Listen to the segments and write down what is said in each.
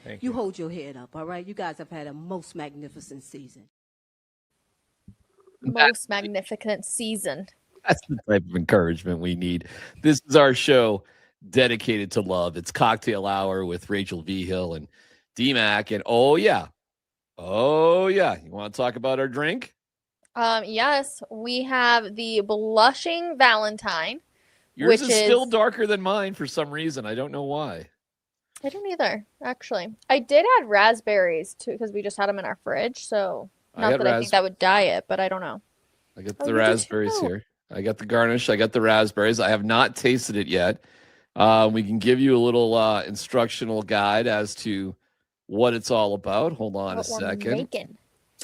Thank You you. hold your head up, all right? You guys have had a most magnificent season. Most magnificent season. That's the type of encouragement we need. This is our show dedicated to love. It's Cocktail Hour with Rachel V. Hill and DMac. And oh, yeah. You want to talk about our drink? Yes, we have the Blushing Valentine. Yours which is still darker than mine for some reason. I don't know why. I don't either, actually. I did add raspberries too because we just had them in our fridge. So not that I think that would dye it, but I don't know. I got the raspberries here. I got the garnish. I got the raspberries. I have not tasted it yet. We can give you a little instructional guide as to what it's all about. Hold on a second.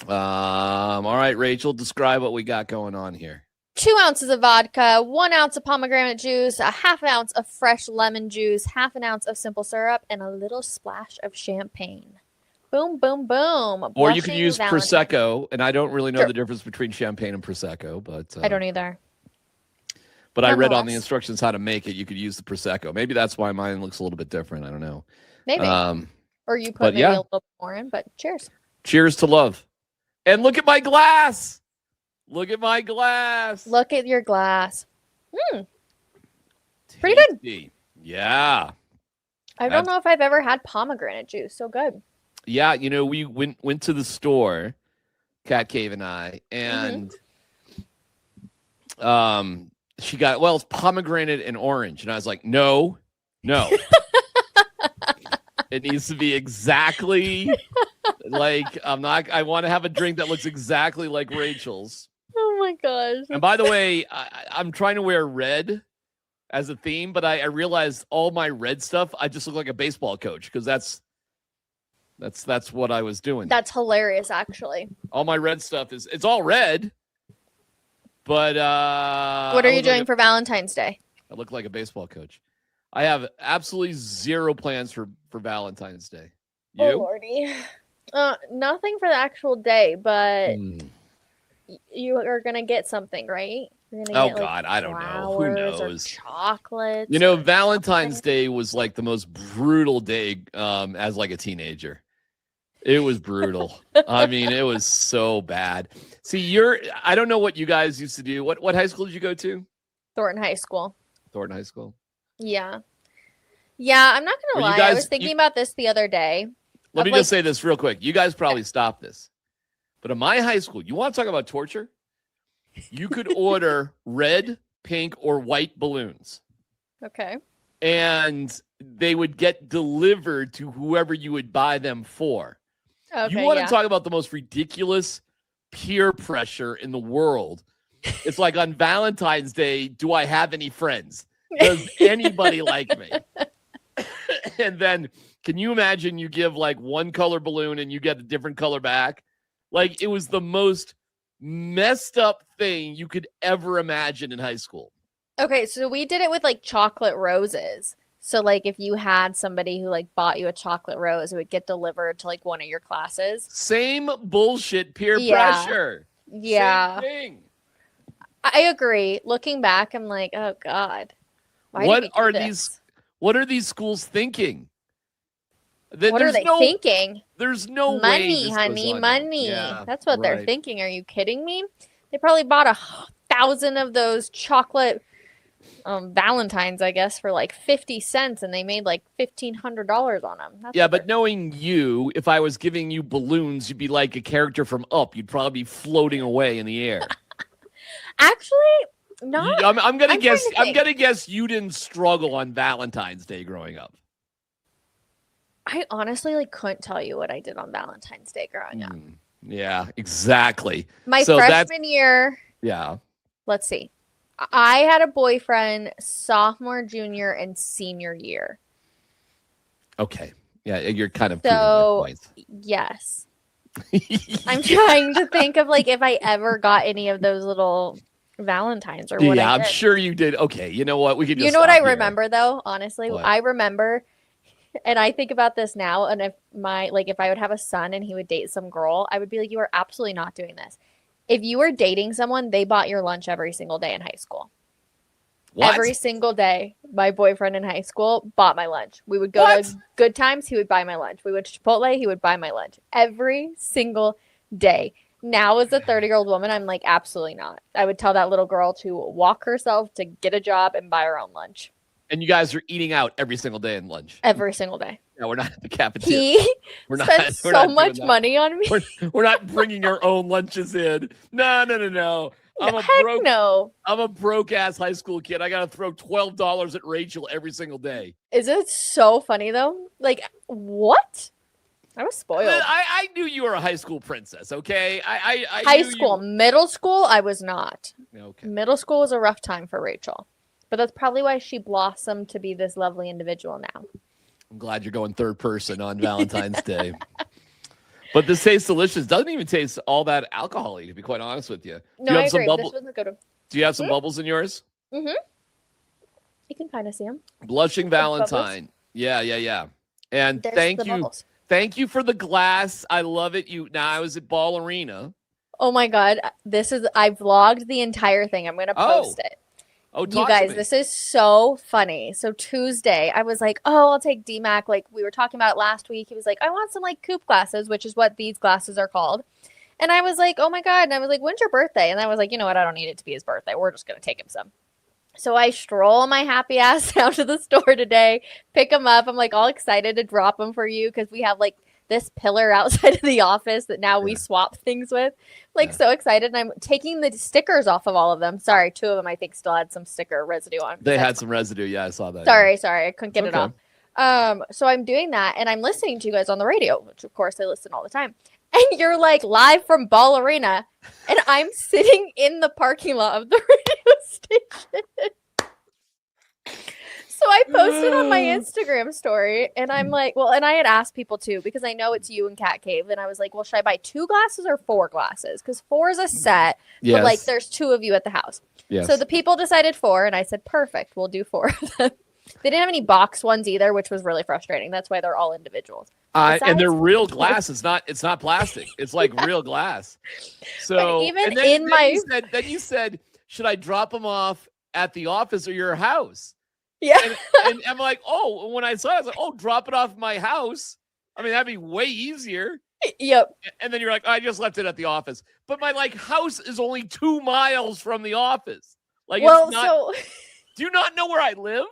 All right, Rachel, describe what we got going on here. 2 ounces of vodka, 1 ounce of pomegranate juice, a half ounce of fresh lemon juice, half an ounce of simple syrup, and a little splash of champagne. Boom, boom, boom. Or you can use Prosecco, and I don't really know the difference between champagne and Prosecco, but I don't either. But I read on the instructions how to make it. You could use the Prosecco. Maybe that's why mine looks a little bit different. I don't know. Maybe. Or you put maybe a little more in, but cheers. Cheers to love. And look at my glass. Look at my glass. Look at your glass. Pretty good. Yeah. I don't know if I've ever had pomegranate juice. So good. Yeah, we went to the store, Cat Cave and I, and she got, it's pomegranate and orange. And I was like, no. It needs to be exactly like, I want to have a drink that looks exactly like Rachel's. Oh my gosh. And by the way, I'm trying to wear red as a theme, but I realized all my red stuff, I just look like a baseball coach because that's what I was doing. That's hilarious, actually. All my red stuff it's all red. But what are you doing for Valentine's Day? I look like a baseball coach. I have absolutely zero plans for Valentine's Day. You? Oh Lordy. Nothing for the actual day, but you are gonna get something, right? You're gonna get, God, I don't know. Who knows? Or chocolates. Valentine's Day was like the most brutal day as like a teenager. It was brutal. I mean, it was so bad. See, I don't know what you guys used to do. What high school did you go to? Thornton High School. Thornton High School. Yeah. Yeah, I'm not gonna lie. I was thinking about this the other day. Let me just say this real quick. You guys probably stopped this. But in my high school, you want to talk about torture? You could order red, pink, or white balloons. Okay. And they would get delivered to whoever you would buy them for. Okay, you want to talk about the most ridiculous peer pressure in the world. It's like on Valentine's Day, do I have any friends? Does anybody like me? And then can you imagine you give like one color balloon and you get a different color back? Like it was the most messed up thing you could ever imagine in high school. Okay, so we did it with like chocolate roses. So like if you had somebody who like bought you a chocolate rose, it would get delivered to like one of your classes. Same bullshit peer pressure. Yeah. Same thing. I agree. Looking back, I'm like, oh God. What are these schools thinking? What are they thinking? There's no money, honey, money. Yeah, that's what they're thinking. Are you kidding me? They probably bought 1,000 of those chocolate Valentines, I guess, for like 50 cents, and they made like $1,500 on them. But knowing you, if I was giving you balloons, you'd be like a character from Up. You'd probably be floating away in the air. Actually, not. I'm gonna guess. I'm gonna guess you didn't struggle on Valentine's Day growing up. I honestly couldn't tell you what I did on Valentine's Day growing up. Yeah, exactly. My freshman year. Yeah. Let's see. I had a boyfriend sophomore, junior, and senior year. Okay. Yeah, you're kind of yes. I'm trying to think of like if I ever got any of those little Valentines or what. Yeah, I'm sure you did. Okay, you know what? We could. You know what I remember though? Honestly, I remember, and I think about this now. And if I would have a son and he would date some girl, I would be like, you are absolutely not doing this. If you were dating someone, they bought your lunch every single day in high school. What? Every single day, my boyfriend in high school bought my lunch. We would go to Good Times. He would buy my lunch. We went to Chipotle. He would buy my lunch every single day. Now, as a 30-year-old woman, I'm like, absolutely not. I would tell that little girl to walk herself, to get a job, and buy her own lunch. And you guys are eating out every single day in lunch. Every single day. No, we're not at the cafeteria. He spent so much money on me. We're not bringing our own lunches in. No. I'm a broke ass high school kid. I gotta throw $12 at Rachel every single day. Is it so funny though? Like, what? I was spoiled. I knew you were a high school princess. Okay, high school, middle school, I was not. Okay, middle school was a rough time for Rachel, but that's probably why she blossomed to be this lovely individual now. I'm glad you're going third person on Valentine's Day. But this tastes delicious. Doesn't even taste all that alcohol-y, to be quite honest with you. No, I agree. This was a good one. Do you have some bubbles in yours? Mm-hmm. You can kind of see them. Blushing Valentine. Yeah. And thank you. Bubbles. Thank you for the glass. I love it. I was at Ballerina. Oh my God. I vlogged the entire thing. I'm going to post it. Oh, you guys, this is so funny. So Tuesday, I was like, I'll take DMac. Like we were talking about last week. He was like, I want some like coupe glasses, which is what these glasses are called. And I was like, oh my God. And I was like, when's your birthday? And I was like, you know what? I don't need it to be his birthday. We're just going to take him some. So I stroll my happy ass down to the store today, pick him up. I'm like all excited to drop him for you because we have like this pillar outside of the office that now we swap things with. So excited. And I'm taking the stickers off of all of them. Sorry, 2 of them I think still had some sticker residue on. They had some residue. Yeah, I saw that. Sorry. I couldn't get it off. So I'm doing that and I'm listening to you guys on the radio, which of course I listen all the time. And you're like live from Ballerina and I'm sitting in the parking lot of the radio station. So I posted on my Instagram story and I'm like, and I had asked people too, because I know it's you and Cat Cave. And I was like, well, should I buy 2 glasses or 4 glasses? Because 4 is a set, but like there's 2 of you at the house. Yes. So the people decided 4 and I said, perfect, we'll do 4 of them. They didn't have any box ones either, which was really frustrating. That's why they're all individuals. And they're real glass. It's not plastic. It's like real glass. So then you said, should I drop them off at the office or your house? Yeah. And I'm like, when I saw it, I was like, drop it off at my house. I mean, that'd be way easier. Yep. And then you're like, I just left it at the office. But my house is only 2 miles from the office. Do you not know where I live?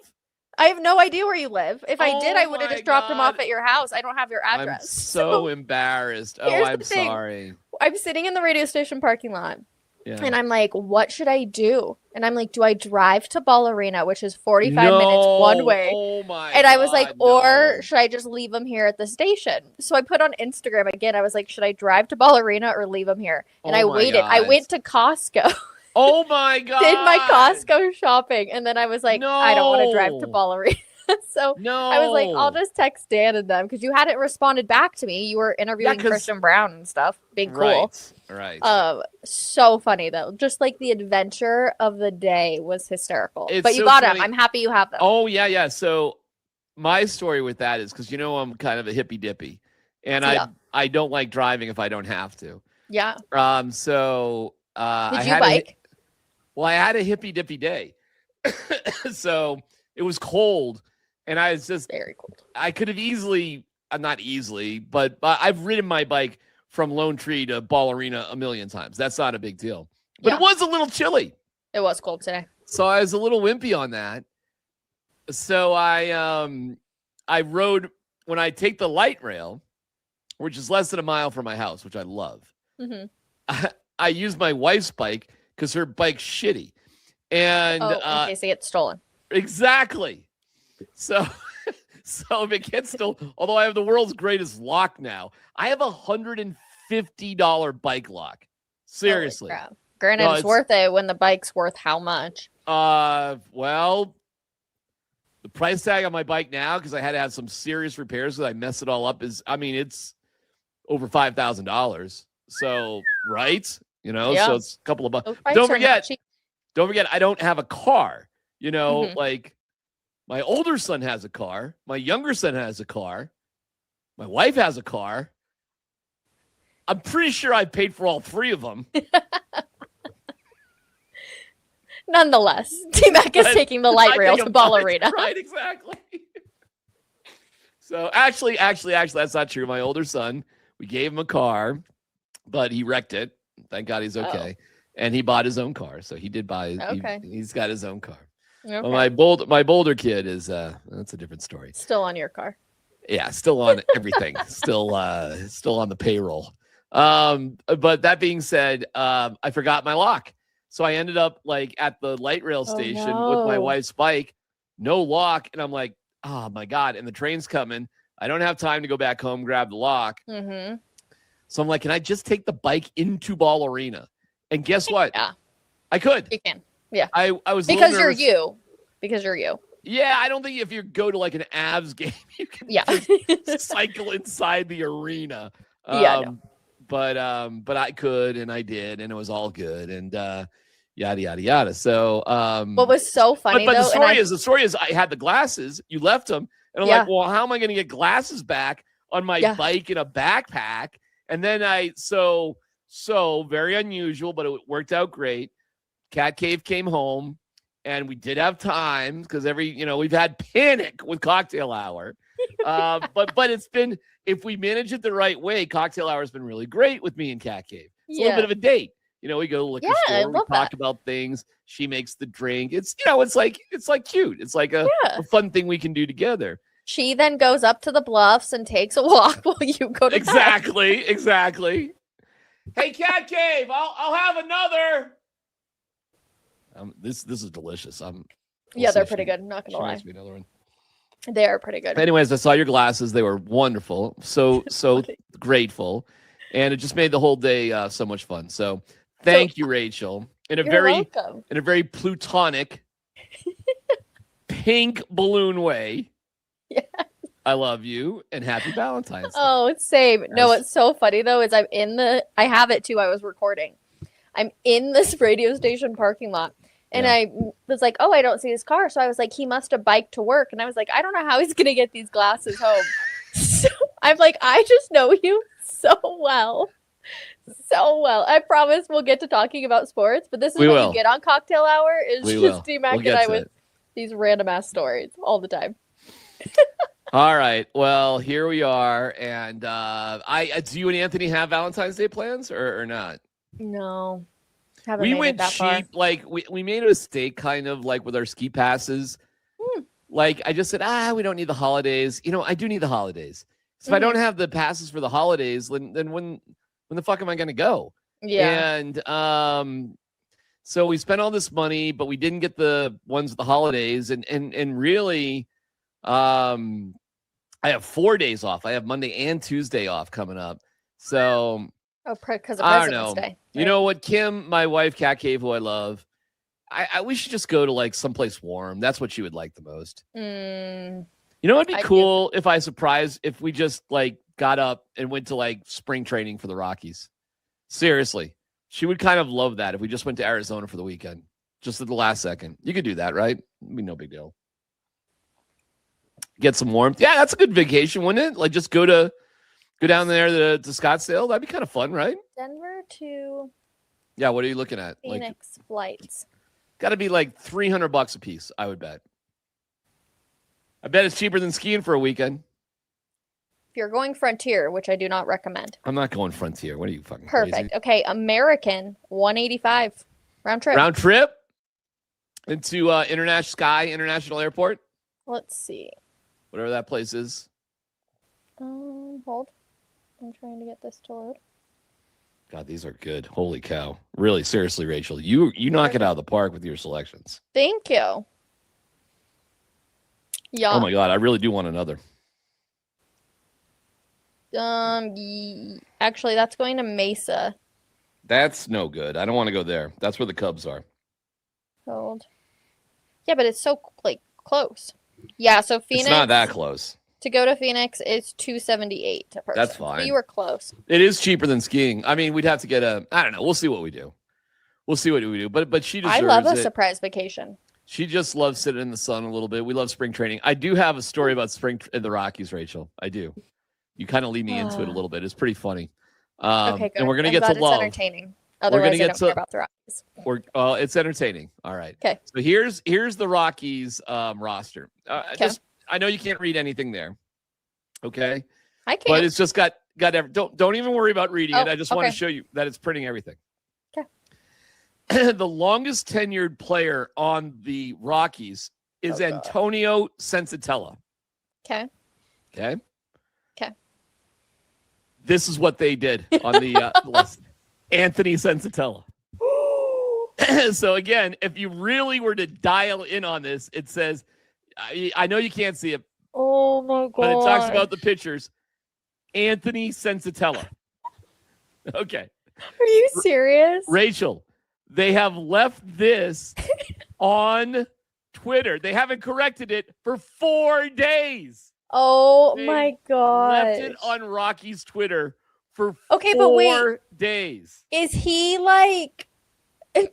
I have no idea where you live. If I did, I would have just dropped him off at your house. I don't have your address. I'm so embarrassed. I'm sorry. I'm sitting in the radio station parking lot. Yeah. And I'm like, what should I do? And I'm like, do I drive to Ballerina, which is 45 minutes one way? Oh my And I was like, or should I just leave him here at the station? So I put on Instagram again. I was like, should I drive to Ballerina or leave him here? And I waited. God. I went to Costco. Oh my God. Did my Costco shopping. And then I was like, I don't want to drive to Ballerina. So I was like, I'll just text Dan and them because you hadn't responded back to me. You were interviewing Christian Brown and stuff, being cool. Right. So funny though. Just like the adventure of the day was hysterical. But you so got funny. them. I'm happy you have them. Oh yeah. So my story with that is because I'm kind of a hippy dippy, and I don't like driving if I don't have to. Yeah. So did you bike? I had a hippy dippy day. So it was cold. And I was just very cold. I could have easily, not easily, but I've ridden my bike from Lone Tree to Ballerina a million times. That's not a big deal. But it was a little chilly. It was cold today. So I was a little wimpy on that. So I rode, when I take the light rail, which is less than a mile from my house, which I love. Mm-hmm. I use my wife's bike because her bike's shitty. And in case it gets stolen. Exactly. So if it gets stolen, although I have the world's greatest lock now, I have $150 bike lock. Seriously. Granted, it's worth it when the bike's worth how much? Well, the price tag on my bike now, because I had to have some serious repairs because I messed it all up, it's over $5,000. So, right? So it's a couple of bucks. Don't forget, I don't have a car. Like my older son has a car. My younger son has a car. My wife has a car. I'm pretty sure I paid for all 3 of them. Nonetheless, DMac is taking the light rail to Ball not. Arena. Right, exactly. So actually, that's not true. My older son, we gave him a car, but he wrecked it. Thank God he's okay. And he bought his own car. So he did buy. Okay. He's got his own car. Okay. Well, my bolder kid is that's a different story. Still on your car. Yeah, still on everything. still on the payroll. But that being said, I forgot my lock. So I ended up like at the light rail station with my wife's bike, no lock. And I'm like, oh my God. And the train's coming. I don't have time to go back home, grab the lock. Mm-hmm. So I'm like, can I just take the bike into Ball Arena? And guess what? Yeah. I could. You can. Yeah. I was because you're you. Because you're you. Yeah, I don't think if you go to like an Avs game, you can just cycle inside the arena. No. But I could, and I did, and it was all good, and yada yada yada. So what was so funny? But the story is I had the glasses. You left them, and I'm like, well, how am I going to get glasses back on my bike in a backpack? And then so very unusual, but it worked out great. Cat Cave came home, and we did have time because we've had panic with cocktail hour. But it's been, if we manage it the right way, cocktail hour has been really great with me and Cat Cave. It's a little bit of a date. We go to the liquor store, we talk about things. She makes the drink. It's it's like cute. It's like a fun thing we can do together. She then goes up to the bluffs and takes a walk while you go to Exactly. Hey, Cat Cave, I'll have another. This is delicious. They're pretty good. I'm not gonna lie. Makes me another one. They are pretty good. Anyways, I saw your glasses. They were wonderful. So grateful, and it just made the whole day so much fun. So thank you, Rachel. You're welcome. In a very plutonic, pink balloon way. Yeah. I love you and happy Valentine's Day. Oh, same. No, what's so funny though is I have it too. I was recording. I'm in this radio station parking lot. And I was like, oh, I don't see his car. So I was like, he must have biked to work. And I was like, I don't know how he's going to get these glasses home. So I'm like, I just know you so well. So well. I promise we'll get to talking about sports. But this is what you get on cocktail hour is just DMac and I with these random ass stories all the time. All right. Well, here we are. And do you and Anthony have Valentine's Day plans or not? No. We went cheap. Like we made a mistake kind of like with our ski passes. Like I just said, we don't need the holidays. I do need the holidays. So if I don't have the passes for the holidays, then when the fuck am I going to go? Yeah. And so we spent all this money, but we didn't get the ones with the holidays. And really, I have 4 days off. I have Monday and Tuesday off coming up. So. Oh, because of President's Day. Right? You know what, Kim, my wife, Cat Cave, who I love, we should just go to like someplace warm. That's what she would like the most. It'd be cool if we just like got up and went to like spring training for the Rockies. Seriously, she would kind of love that if we just went to Arizona for the weekend, just at the last second. You could do that, right? It'd be no big deal. Get some warmth. Yeah, that's a good vacation, wouldn't it? Like just go down there to Scottsdale. That'd be kind of fun, right? Denver to. Yeah, what are you looking at? Phoenix flights. Got to be like $300 a piece, I would bet. I bet it's cheaper than skiing for a weekend. If you're going Frontier, which I do not recommend. I'm not going Frontier. What are you fucking Perfect. Crazy? Okay, American, $185 round trip. Round trip into International Airport. Let's see. Whatever that place is. Hold. I'm trying to get this to load. God, these are good. Holy cow. Really, seriously, Rachel. You knock it out of the park with your selections. Thank you. Yeah. Oh my God, I really do want another. Actually, that's going to Mesa. That's no good. I don't want to go there. That's where the Cubs are. Hold. Yeah, but it's so close. Yeah, so Phoenix. It's not that close. To go to Phoenix is $278 per person. That's fine. But you were close. It is cheaper than skiing. I mean, we'd have to get I don't know. We'll see what we do. But she deserves it. I love a surprise vacation. She just loves sitting in the sun a little bit. We love spring training. I do have a story about spring in the Rockies, Rachel. I do. You kind of lead me into it a little bit. It's pretty funny. Okay, good. And we're gonna get to love. Entertaining. Otherwise, I don't care about the Rockies. It's entertaining. All right. Okay. So here's the Rockies roster. I know you can't read anything there. Okay. I can. But it's just got don't even worry about reading it. I just want to show you that it's printing everything. Okay. The longest tenured player on the Rockies is Antonio Sensatella. Okay. Okay. Okay. This is what they did on the list. Anthony Sensatella. So again, if you really were to dial in on this, it says, I know you can't see it. Oh my God. But it talks about the pitchers. Anthony Sensatella. Okay. Are you serious? Rachel, they have left this on Twitter. They haven't corrected it for 4 days. Oh my God. Left it on Rocky's Twitter for 4 days. Is he like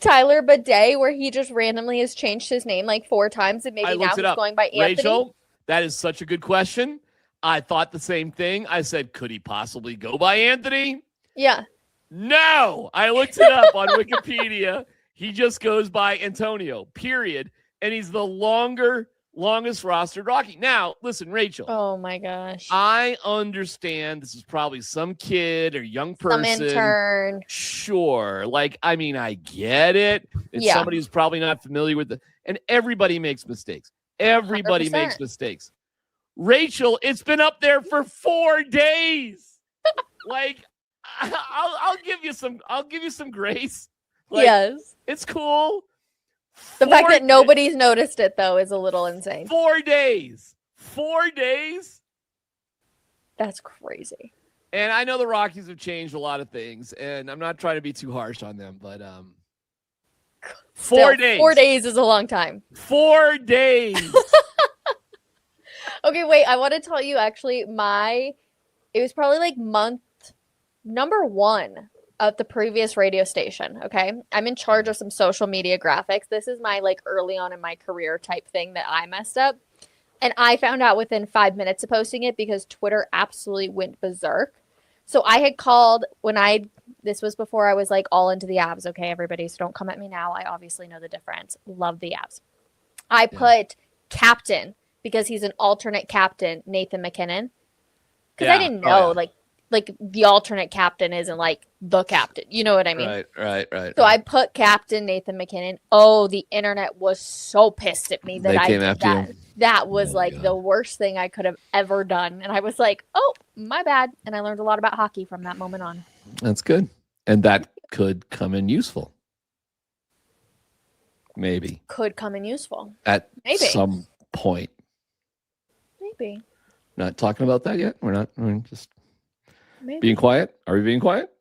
Tyler Bidet, where he just randomly has changed his name like 4 times and maybe now he's going by Anthony? Rachel, that is such a good question. I thought the same thing. I said, could he possibly go by Anthony? Yeah. No. I looked it up on Wikipedia. He just goes by Antonio, period. And he's the longest rostered Rocky. Now, listen, Rachel. Oh, my gosh. I understand this is probably some kid or young person. Some intern. Sure. I get it. It's somebody who's probably not familiar with it. And everybody makes mistakes. Everybody 100%. makes mistakes. Rachel, it's been up there for 4 days. I'll give you some grace. Yes. It's cool. The fact that nobody's noticed it, though, is a little insane. 4 days. 4 days? That's crazy. And I know the Rockies have changed a lot of things, and I'm not trying to be too harsh on them, but 4 days. 4 days is a long time. 4 days. Okay, wait. I want to tell you, actually, it was probably like month number 1 of the previous radio station, okay? I'm in charge of some social media graphics. This is my early on in my career type thing that I messed up. And I found out within 5 minutes of posting it because Twitter absolutely went berserk. So I had called this was before I was all into the abs, okay, everybody? So don't come at me now. I obviously know the difference. Love the abs. I put captain because he's an alternate captain, Nathan McKinnon. Because I didn't know, the alternate captain isn't the captain. You know what I mean? Right. So I put captain Nathan McKinnon. Oh, the internet was so pissed at me that I did that. That was the worst thing I could have ever done. And I was like, oh, my bad. And I learned a lot about hockey from that moment on. That's good. And that could come in useful. Maybe. Could come in useful. At some point. Maybe. Not talking about that yet? We're just being quiet? Are we being quiet?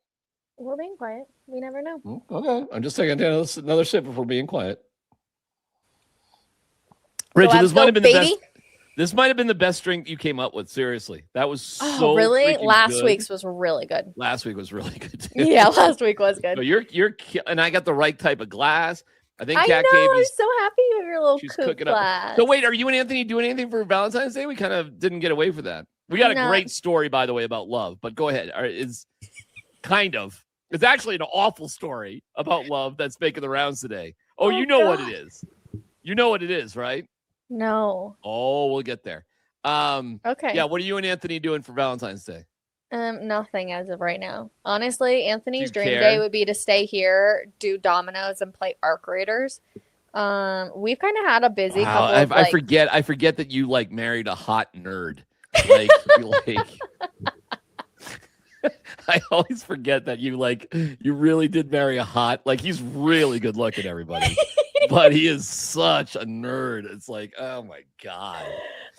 We're being quiet. We never know. Okay. I'm just taking another sip before being quiet. Rachel, this might have been the best. This might have been the best drink you came up with. Seriously, that was so really. Last good. week's was really good. Last week was really good. Too. Yeah, last week was good. So you're and I got the right type of glass. I think I'm so happy with your little cooking glass. So wait, are you and Anthony doing anything for Valentine's Day? We kind of didn't get away for that. We got a great story, by the way, about love. But go ahead. It's actually an awful story about love that's making the rounds today. Oh, you know what it is. You know what it is, right? No. Oh, we'll get there. Okay. Yeah, what are you and Anthony doing for Valentine's Day? Nothing as of right now. Honestly, Anthony's dream day would be to stay here, do dominoes, and play Arc Raiders. We've kind of had a busy couple. I forget that you married a hot nerd. I always forget that you really did marry a hot. He's really good looking, everybody. But he is such a nerd. It's oh my God.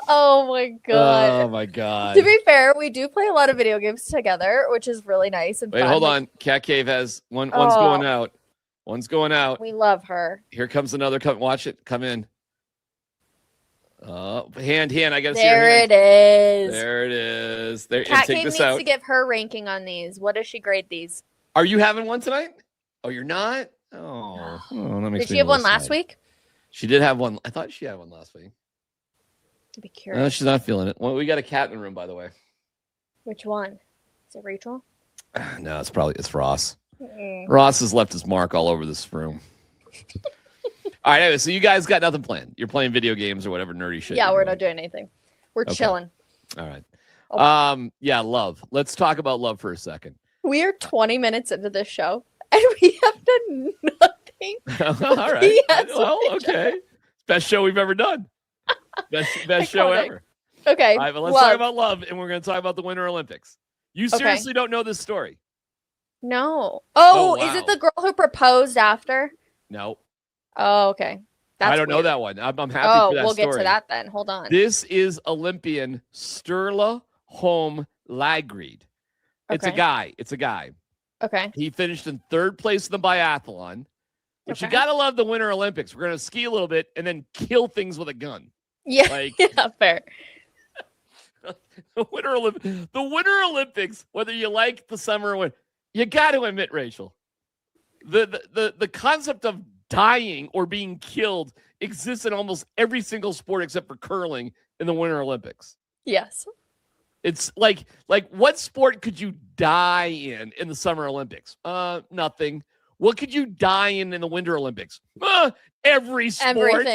Oh my God. Oh my God. To be fair, we do play a lot of video games together, which is really nice and fun. Wait, hold on. Cat Cave has one's going out. One's going out. We love her. Here comes another. Watch it. Come in. Hand. I gotta see your hand. There it is. There. Cat Take Cave this needs out. to give her ranking on these. What does she grade these? Are you having one tonight? Oh, you're not? Oh, that makes Did she have one last week? She did have one. I thought she had one last week. To be curious. No, she's not feeling it. Well, we got a cat in the room, by the way. Which one? Is it Rachel? No, it's Ross. Ross has left his mark all over this room. All right, anyway, so you guys got nothing planned. You're playing video games or whatever nerdy shit. Yeah, we're not doing anything. We're chilling. All right. Yeah, love. Let's talk about love for a second. We are 20 minutes into this show, and we have done nothing. All right. Well, okay. Best show we've ever done. Best show ever. Okay. All right, but let's talk about love, and we're going to talk about the Winter Olympics. You seriously don't know this story? No. Oh, wow. Is it the girl who proposed after? No. Oh, okay. I don't know that one. I'm happy for that story. We'll get to that then. Hold on. This is Olympian Sturla Holm Lagryd. It's a guy. Okay. He finished in third place in the biathlon. But you got to love the Winter Olympics. We're going to ski a little bit and then kill things with a gun. Yeah. Yeah, fair. The Winter Olympics, whether you like the summer or winter, you got to admit, Rachel, the concept of dying or being killed exists in almost every single sport except for curling in the Winter Olympics. Yes. It's like what sport could you die in the Summer Olympics? Nothing. What could you die in the Winter Olympics? Every sport.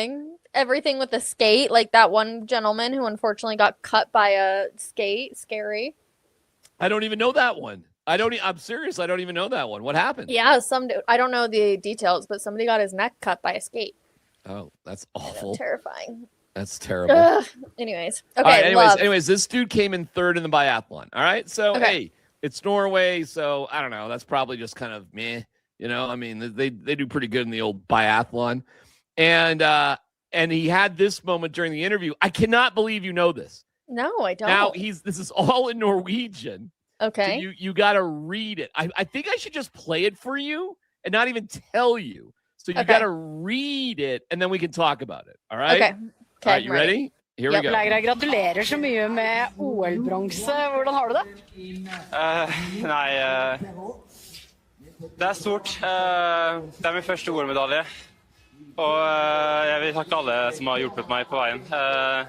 Everything with the skate, like that one gentleman who unfortunately got cut by a skate. Scary. I don't even know that one. I'm serious. I don't even know that one. What happened? Yeah, I don't know the details, but somebody got his neck cut by a skate. Oh, that's awful. Terrifying. That's terrible. Anyways. Okay. Right, anyways, this dude came in third in the biathlon. All right. So, hey, it's Norway. So I don't know. That's probably just kind of meh. You know, I mean, they do pretty good in the old biathlon. And he had this moment during the interview. I cannot believe you know this. No, I don't. Now this is all in Norwegian. Okay. So you got to read it. I think I should just play it for you and not even tell you. So you got to read it, and then we can talk about it. All right? Okay. All right, you ready? Here we go. Gratulerer så mye med OL-bronse. Hvordan har du det? Det stort. Det min første OL-medalje. Og jeg vil takke alle som har hjulpet meg på veien.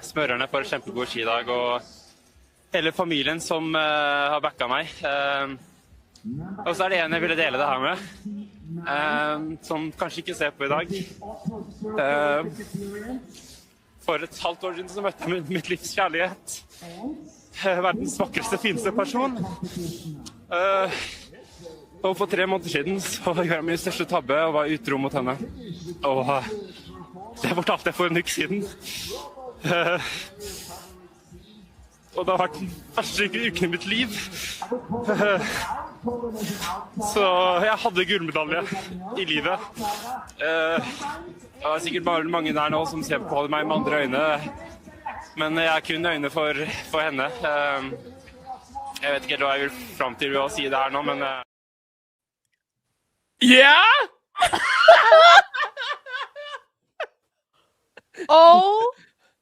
Smørerne for en kjempegod skidag, og hele familien som har backa meg. Og så det en jeg ville dele det her med, som kanskje ikke ser på i dag. For et halvt år siden så møtte jeg mitt livs kjærlighet. Verdens vakreste, fineste person. Og for 3 måneder siden så gjorde jeg min største tabbe og var utro mot henne. Og det fortalte jeg for en uke siden. Og det har vært den verste uken i mitt liv. Så jeg hadde gullmedalje i livet. Det er sikkert bare mange der nå som ser på meg med andre øyne. Men jeg har kun øyne for henne. Jeg vet ikke hva jeg vil frem til å si det her nå, men... Yeah? Oh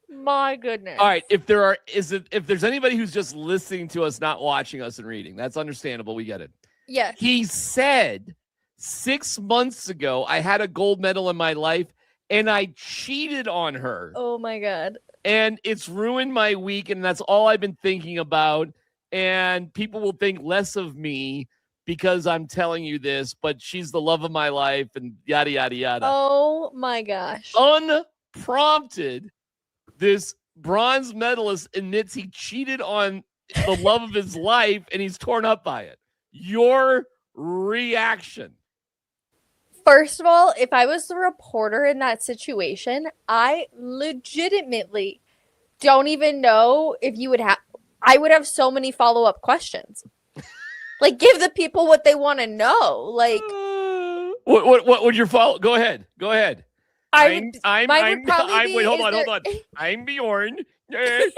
my goodness. All right, if there's anybody who's just listening to us, not watching us and reading, that's understandable. We get it. Yes. He said 6 months ago, I had a gold medal in my life and I cheated on her. Oh my God. And it's ruined my week, and that's all I've been thinking about. And people will think less of me because I'm telling you this, but she's the love of my life and yada, yada, yada. Oh my gosh. Unprompted, this bronze medalist admits he cheated on the love of his life and he's torn up by it. Your reaction? First of all, if I was the reporter in that situation, I legitimately don't even know if you would have, I would have so many follow-up questions. Like, give the people what they want to know. Like, what would your follow? Go ahead. Wait, hold on. I'm Bjorn. I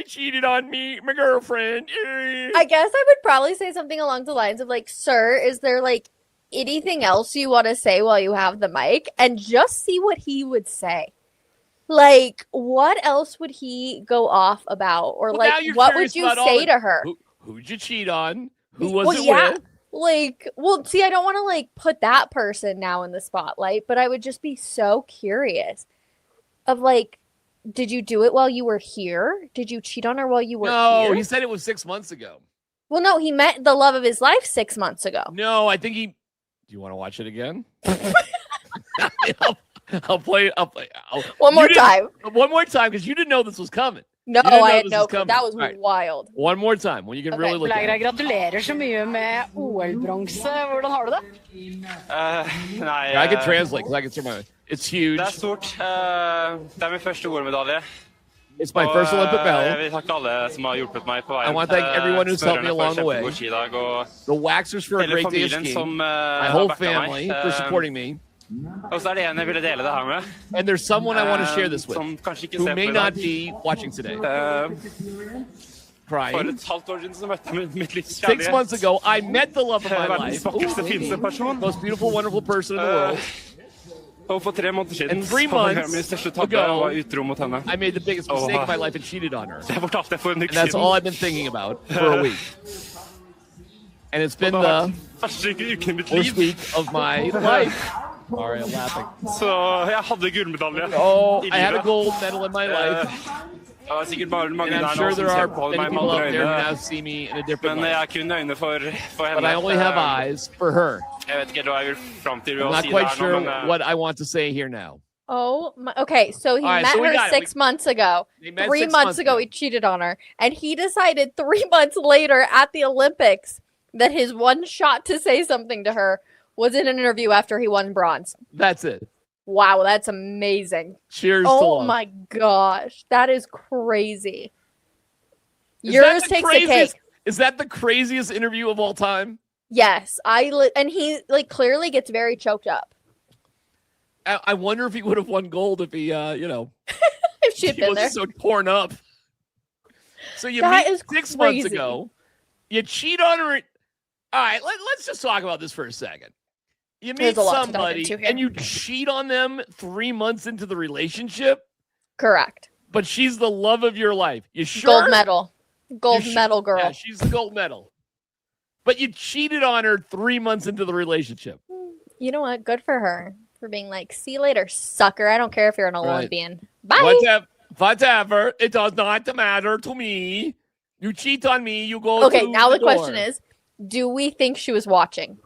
cheated on my girlfriend. I guess I would probably say something along the lines of like, sir, is there like anything else you want to say while you have the mic? And just see what he would say. Like, what else would he go off about? Or like, what would you say to her? Who'd you cheat on? Who was it with? Like, well, see, I don't want to like put that person now in the spotlight, but I would just be so curious of like, did you do it while you were here? Did you cheat on her while you were here? No, he said it was 6 months ago. Well, no, he met the love of his life 6 months ago. No, I think he. Do you want to watch it again? I'll play. One more time. One more time, because you didn't know this was coming. No, I had no clue. That was wild. One more time when you can really look at it. Gratulerer så mye med OL-bronse. Hvordan har du det? Nei, I can translate because I can survive. It's huge. Det stort. Det min første OL-medalje. It's my first Olympic medal. Jeg vil takke alle som har hjulpet meg på veien. I want to thank everyone who's helped me along the way. The waxers for a great day of skiing. My whole family for supporting me. Og så det en jeg ville dele det her med. And there's someone I want to share this with who may not be watching today. Crying. For et halvt år siden så møtte jeg mitt livs 6 months ago, I met the love of my Verdens life. vakreste, fineste person. Most beautiful, wonderful person in the world. Og for 3 måneder siden And 3 months min største tabbe var utro mot henne. I made the biggest mistake of my life and cheated on her. Det fortalte jeg for en uke And that's siden. all I've been thinking about for a week. And it's been the Første uken i mitt worst liv. week of my life. Sorry, I'm laughing. Så jeg hadde gullmedalje Oh, i I had a livet. gold medal in my life. Det var sikkert bare mange And der I'm nå sure som there ser are på many meg med people out andre there who now øyne. see me in a different Men jeg light. har kun øyne for But I only henne. have eyes for her. Jeg vet ikke hva jeg vil frem til I'm å not si quite der sure nå, men what I want to say here now. Oh, my, okay. So he All right, met so we her got it. 6 months ago. They met 3 6 months ago, he cheated on her. And he decided 3 months later at the Olympics that his one shot to say something to her was in an interview after he won bronze. That's it. Wow, that's amazing. Cheers to Oh love. my gosh. That is crazy. Is Yours that the takes the craziest- cake. Is that the craziest interview of all time? Yes, and he like clearly gets very choked up. I wonder if he would have won gold if he, If she had he been was there. so torn up. So you That meet is 6 months crazy. ago, you cheat on her. All right, let's just talk about this for a second. You meet There's a lot to dive somebody into here. and you cheat on them 3 months into the relationship, Correct. but she's the love of your life. You sure? Gold medal. Gold You medal girl. Yeah, she's the gold medal. But you cheated on her 3 months into the relationship. You know what? Good for her for being like, see you later, sucker. I don't care if you're an Right. Olympian. Bye. Whatever. It does not matter to me. You cheat on me, you go Okay, to now the door. question is, do we think she was watching?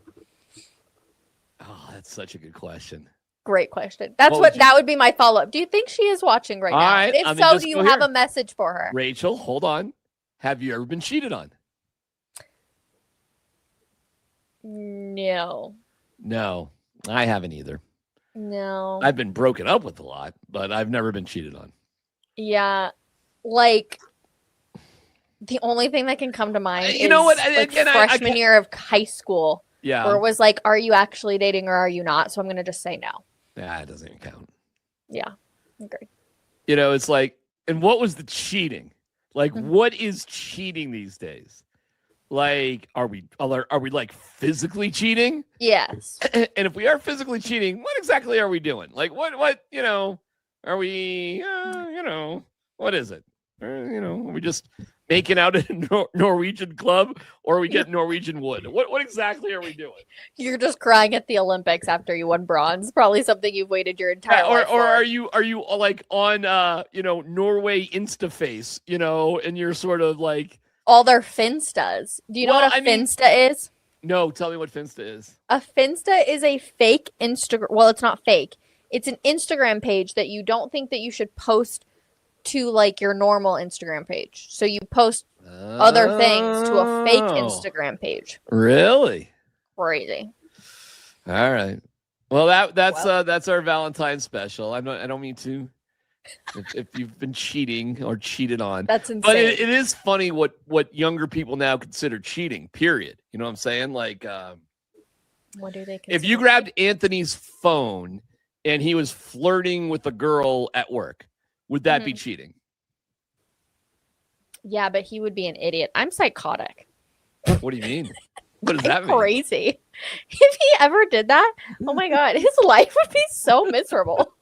Oh, that's such a good question. Great question. That's What would that would be my follow-up. Do you think she is watching right All now? right, If I mean, so, just do you go have here. a message for her? Rachel, hold on. Have you ever been cheated on? No. No, I haven't either. No. I've been broken up with a lot, but I've never been cheated on. Yeah. Like the only thing that can come to mind You is know what? like Again, I freshman can't- year of high school Yeah. where it was like, are you actually dating or are you not? So I'm going to just say no. Nah, it doesn't even count. Yeah. Agree. You know, it's like, and what was the cheating? Like, Mhm. what is cheating these days? Like, are we like physically cheating? Yes. And if we are physically cheating, what exactly are we doing? Like, what, are we, what is it? Are we just making out at a Norwegian club or are we getting Norwegian wood? What exactly are we doing? You're just crying at the Olympics after you won bronze. Probably something you've waited your entire life Or for. are you like on, Norway Instaface, and you're sort of like, all their Finstas. Do you know Well, what a I mean- Finsta is? no, tell me what Finsta is. A Finsta is a fake Instagram. Well, it's not fake. It's an Instagram page that you don't think that you should post to like your normal Instagram page. So you post other things to a fake Oh. Instagram page. Really? Crazy. All right. Well, that's our Valentine's special. I don't mean to. If you've been cheating or cheated on, That's insane. but it is funny what younger people now consider cheating. Period. You know what I'm saying? Like, What do they if you consider? grabbed Anthony's phone and he was flirting with a girl at work, would that be cheating? Yeah, but he would be an idiot. I'm psychotic. What do you mean? What does that I'm mean? crazy. If he ever did that, oh my god, his life would be so miserable.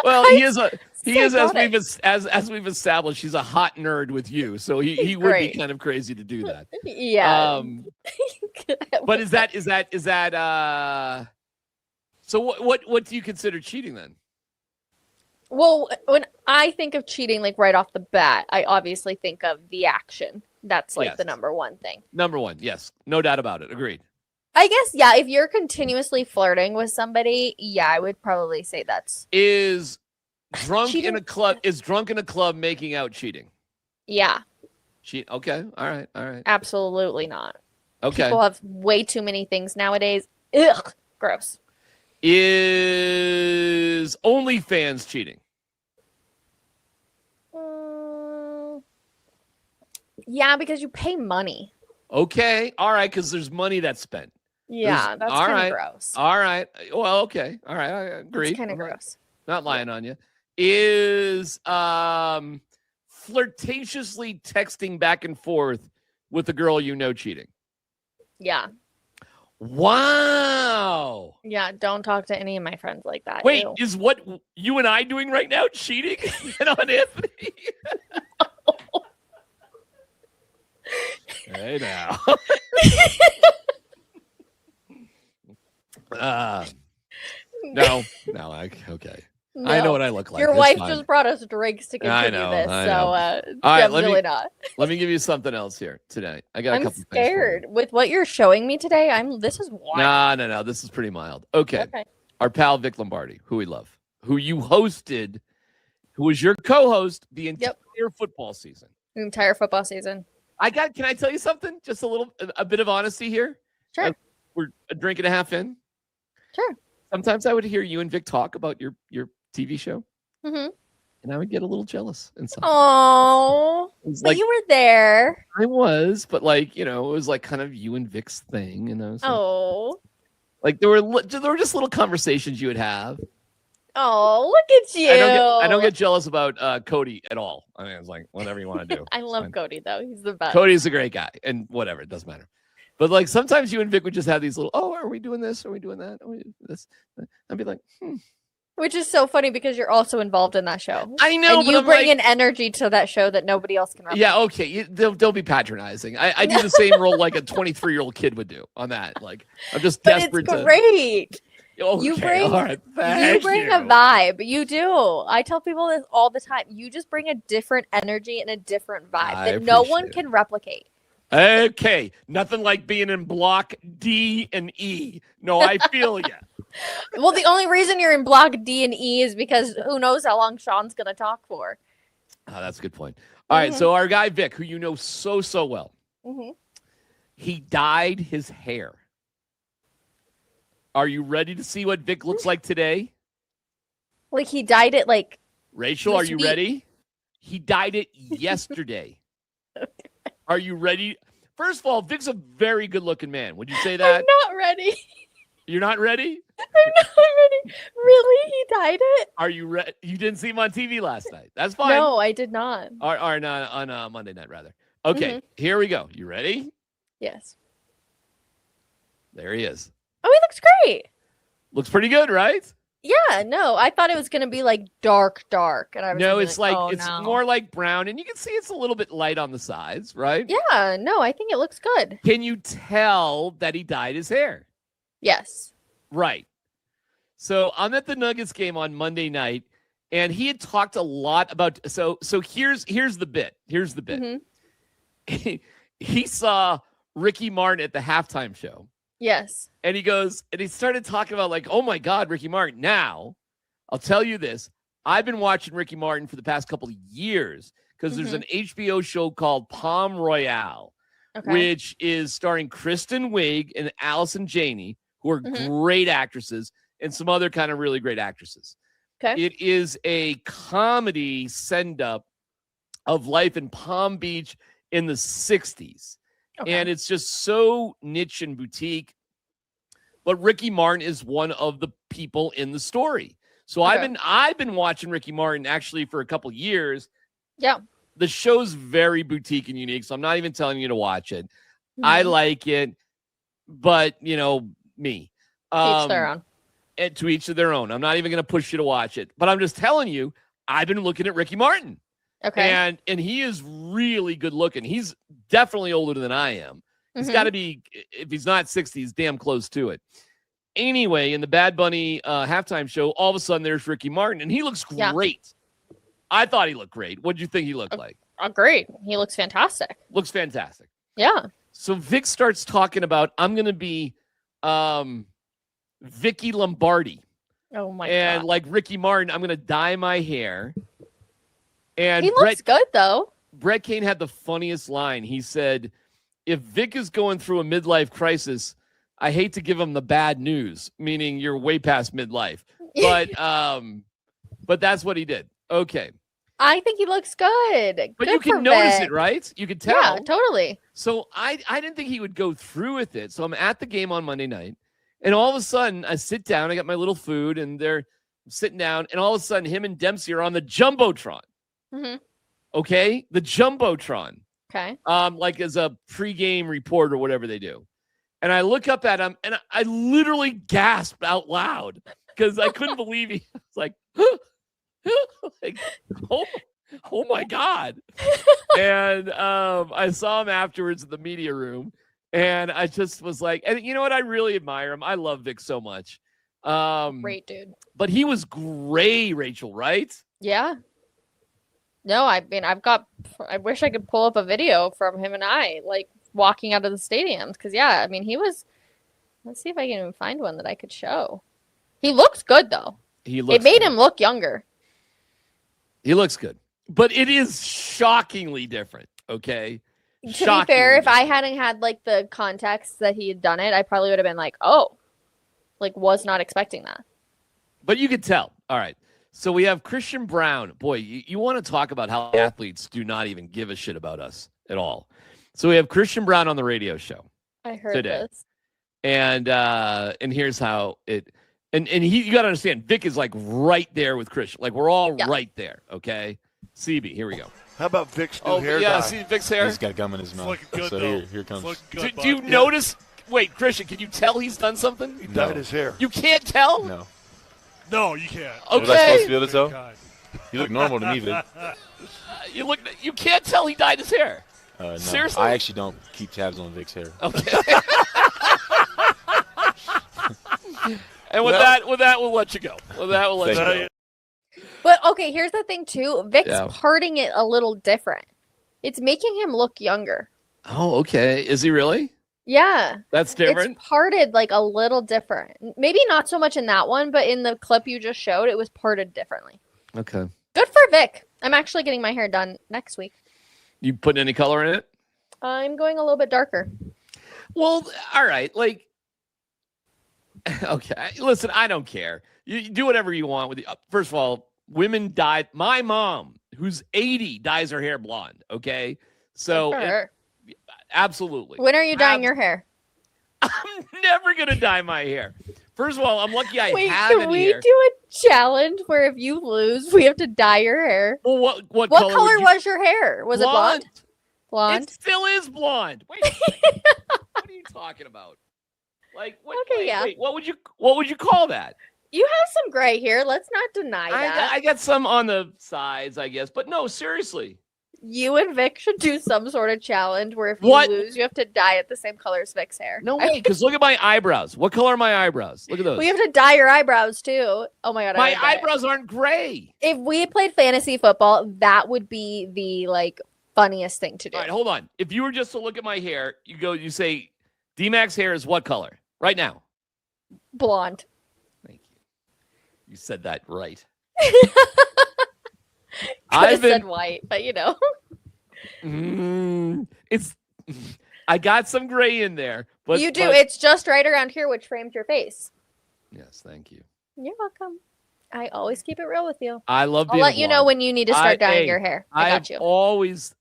Well, he is psychotic. as we've established, he's a hot nerd with you, so he would be Great. kind of crazy to do that. Yeah. But is that so what do you consider cheating then? Well, when I think of cheating, like right off the bat, I obviously think of the action. That's like Yes. the number one thing. Number one, yes. No doubt about it. Agreed. I guess, yeah, if you're continuously flirting with somebody, yeah, I would probably say that's Is drunk Cheating? in a club making out cheating? yeah, Okay. All right. absolutely not. Okay. People have way too many things nowadays. Ugh, gross. Is OnlyFans cheating? Yeah, because you pay money. Okay. All right. Because there's money that's spent. Yeah, that's all kind of right. gross. All right. Well, okay. All right. I agree. It's kind of I'm gross. Not lying on you. Is flirtatiously texting back and forth with a girl you know cheating? Yeah. Wow. Yeah, don't talk to any of my friends like that. Wait, Ew. is what you and I doing right now cheating on Anthony? Hey now. No. Okay. I know No. what I look like. Your It's wife fine. just brought us drinks to I continue know, this, I so know. All right, definitely not. Let me give you something else here today. I got a I'm couple things for you. scared with what you're showing me today. This is wild. No. This is pretty mild. Okay. Okay. Our pal Vic Lombardi, who we love, who you hosted, who was your co-host the entire football season. The entire football season. Can I tell you something? Just a bit of honesty here. Sure. We're a drink and a half in. Sure. Sometimes I would hear you and Vic talk about your TV show, Mm-hmm. and I would get a little jealous inside. Oh, but like you were there. I was, but it was like kind of you and Vic's thing, and I was like there were just little conversations you would have. Oh, look at you. I don't get jealous about Cody at all. I mean, it's like whatever you want to do. I love Cody though. He's the best. Cody's a great guy, and whatever, it doesn't matter. But sometimes you and Vic would just have these little, are we doing this? Are we doing that? Are we doing this? I'd be like, Which is so funny because you're also involved in that show. I know, and you bring an energy to that show that nobody else can replicate. Yeah, okay. Don't be patronizing. I do the same role like a 23-year-old kid would do on that. Like, I'm just desperate it's great. Okay, You bring, all right, you bring a vibe. You do. I tell people this all the time. You just bring a different energy and a different vibe that no one can replicate. Okay, nothing like being in block D and E. No, I feel you. Well, the only reason you're in block D and E is because who knows how long Sean's going to talk for. Oh, that's a good point. All right, so our guy Vic, who you know so well, he dyed his hair. Are you ready to see what Vic looks like today? Like he dyed it like... Rachel, are you ready? He dyed it yesterday. Okay. Are you ready? First of all, Vic's a very good-looking man. Would you say that? I'm not ready. You're not ready? I'm not ready. Really? He dyed it? Are you ready? You didn't see him on TV last night. That's fine. No, I did not. Or on Monday night, rather. Okay, here we go. You ready? Yes. There he is. Oh, he looks great. Looks pretty good, right? Yeah, no, I thought it was going to be like dark, and I was it's more like brown, and you can see it's a little bit light on the sides, right? Yeah, no, I think it looks good. Can you tell that he dyed his hair? Yes. Right. So I'm at the Nuggets game on Monday night, and he had talked a lot about. So here's the bit. Here's the bit. He saw Ricky Martin at the halftime show. Yes. And he started talking about like, oh my God, Ricky Martin. Now, I'll tell you this. I've been watching Ricky Martin for the past couple of years because there's an HBO show called Palm Royale, which is starring Kristen Wiig and Allison Janney, who are great actresses, and some other kind of really great actresses. Okay. It is a comedy send-up of life in Palm Beach in the 60s. Okay. And it's just so niche and boutique. But Ricky Martin is one of the people in the story. So I've been watching Ricky Martin actually for a couple years. Yeah. The show's very boutique and unique, so I'm not even telling you to watch it. I like it, but me. Each their own. And to each of their own. I'm not even going to push you to watch it. But I'm just telling you, I've been looking at Ricky Martin. Okay. And he is really good looking. He's definitely older than I am. He's got to be, if he's not 60, he's damn close to it. Anyway, in the Bad Bunny halftime show, all of a sudden there's Ricky Martin, and he looks great. I thought he looked great. What did you think he looked like? Agreed. He looks fantastic. Looks fantastic. Yeah. So Vic starts talking about, I'm going to be Vicky Lombardi. Oh my and God. like Ricky Martin, I'm going to dye my hair. And he looks good, though. Brett Kane had the funniest line. He said, if Vic is going through a midlife crisis, I hate to give him the bad news, meaning you're way past midlife. But that's what he did. Okay. I think he looks good. But good you can notice it, right? You can tell. Yeah, totally. So I didn't think he would go through with it. So I'm at the game on Monday night, and all of a sudden I sit down. I got my little food, and they're sitting down, and all of a sudden him and Dempsey are on the Jumbotron. Mm-hmm. Okay? The Jumbotron. Okay. Like as a pregame report or whatever they do. And I look up at him, and I literally gasped out loud because I couldn't believe he was like, like, oh my God. And I saw him afterwards in the media room, and I just was like, and you know what? I really admire him. I love Vic so much. Great dude. But he was gray, Rachel, right? Yeah. No, I mean, I wish I could pull up a video from him and I, like, walking out of the stadiums. Because, yeah, I mean, let's see if I can even find one that I could show. He looks good, though. It made him look younger. He looks good. But it is shockingly different, okay? To be fair, if I hadn't had, like, the context that he had done it, I probably would have been like, oh, like, was not expecting that. But you could tell. All right. So we have Christian Brown. Boy, you want to talk about how athletes do not even give a shit about us at all. So we have Christian Brown on the radio show. I heard today. this. And here's how it and you got to understand, Vic is like right there with Christian. Like we're all right there, okay? CB, here we go. How about Vic's new hair dye? See Vic's hair? He's got gum in his mouth. Good, so here comes. Good, do you notice? Wait, Christian, can you tell he's done something? He dyed his hair. You can't tell? No, you can't. Okay. Was I supposed to be able to tell? You look normal to me, Vic. You can't tell he dyed his hair. No, seriously? I actually don't keep tabs on Vic's hair. Okay. And with that, we'll let you go. With that, we'll let you go. But okay, here's the thing too. Vic's Yeah. parting it a little different. It's making him look younger. Oh, okay. Is he really? Yeah. That's different. It's parted like a little different. Maybe not so much in that one, but in the clip you just showed, it was parted differently. Okay. Good for Vic. I'm actually getting my hair done next week. You putting any color in it? I'm going a little bit darker. Well, all right. Like, okay. Listen, I don't care. You do whatever you want with the. First of all, women dye. My mom, who's 80, dyes her hair blonde. Okay, so absolutely. When are you dyeing your hair? I'm never gonna dye my hair. First of all, I'm lucky I Wait, have can any we hair. do a challenge where if you lose, we have to dye your hair? Well, what color was your hair? Was it blonde? Blonde. It still is blonde. Wait, what are you talking about? Like, what? Okay, wait, what would you call that? You have some gray hair. Let's not deny that. I got some on the sides, I guess, but no, seriously. You and Vic should do some sort of challenge where if you lose, you have to dye it the same color as Vic's hair. No way, because look at my eyebrows. What color are my eyebrows? Look at those. We have to dye your eyebrows too. Oh my god, my eyebrows aren't gray. If we played fantasy football, that would be the funniest thing to do. All right, hold on. If you were just to look at my hair, you say DMac's hair is what color right now? Blonde. Thank you. You said that right. I said white, but I got some gray in there, but you do. It's just right around here, which frames your face. Yes, thank you. You're welcome. I always keep it real with you. I love I'll being let you know when you need to start dyeing your hair. I got you.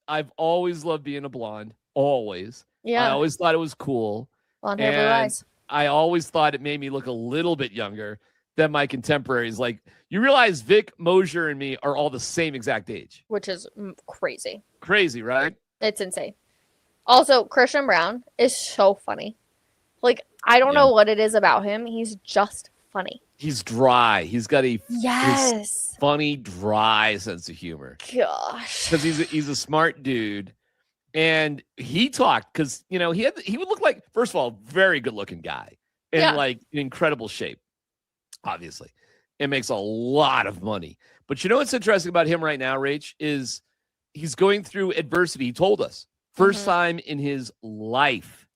I've always loved being a blonde. Always. Yeah. I always thought it was cool. Blonde hair, blue eyes. I always thought it made me look a little bit younger than my contemporaries. Like, you realize Vic, Mosier, and me are all the same exact age. Which is crazy. Crazy, right? It's insane. Also, Christian Brown is so funny. Like, I don't know what it is about him. He's just funny. He's dry. He's got a his funny, dry sense of humor. Gosh. Because he's a smart dude. And he talked because, he would look like, first of all, very good looking guy and like in incredible shape, obviously. It makes a lot of money. But you know what's interesting about him right now, Rach, is he's going through adversity. He told us first time in his life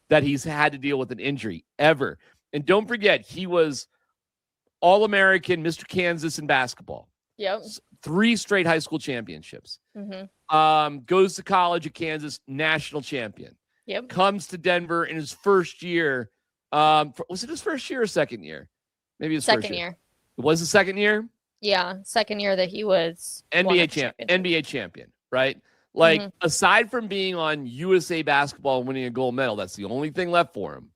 that he's had to deal with an injury ever. And don't forget, he was All-American, Mr. Kansas in basketball. Yep. 3 straight high school championships. Goes to college at Kansas, national champion. Yep. Comes to Denver in his first year. Was it his first year or second year? Maybe his second first year. It was the second year? Yeah, second year that he was NBA champion, right? Like, aside from being on USA basketball and winning a gold medal, that's the only thing left for him.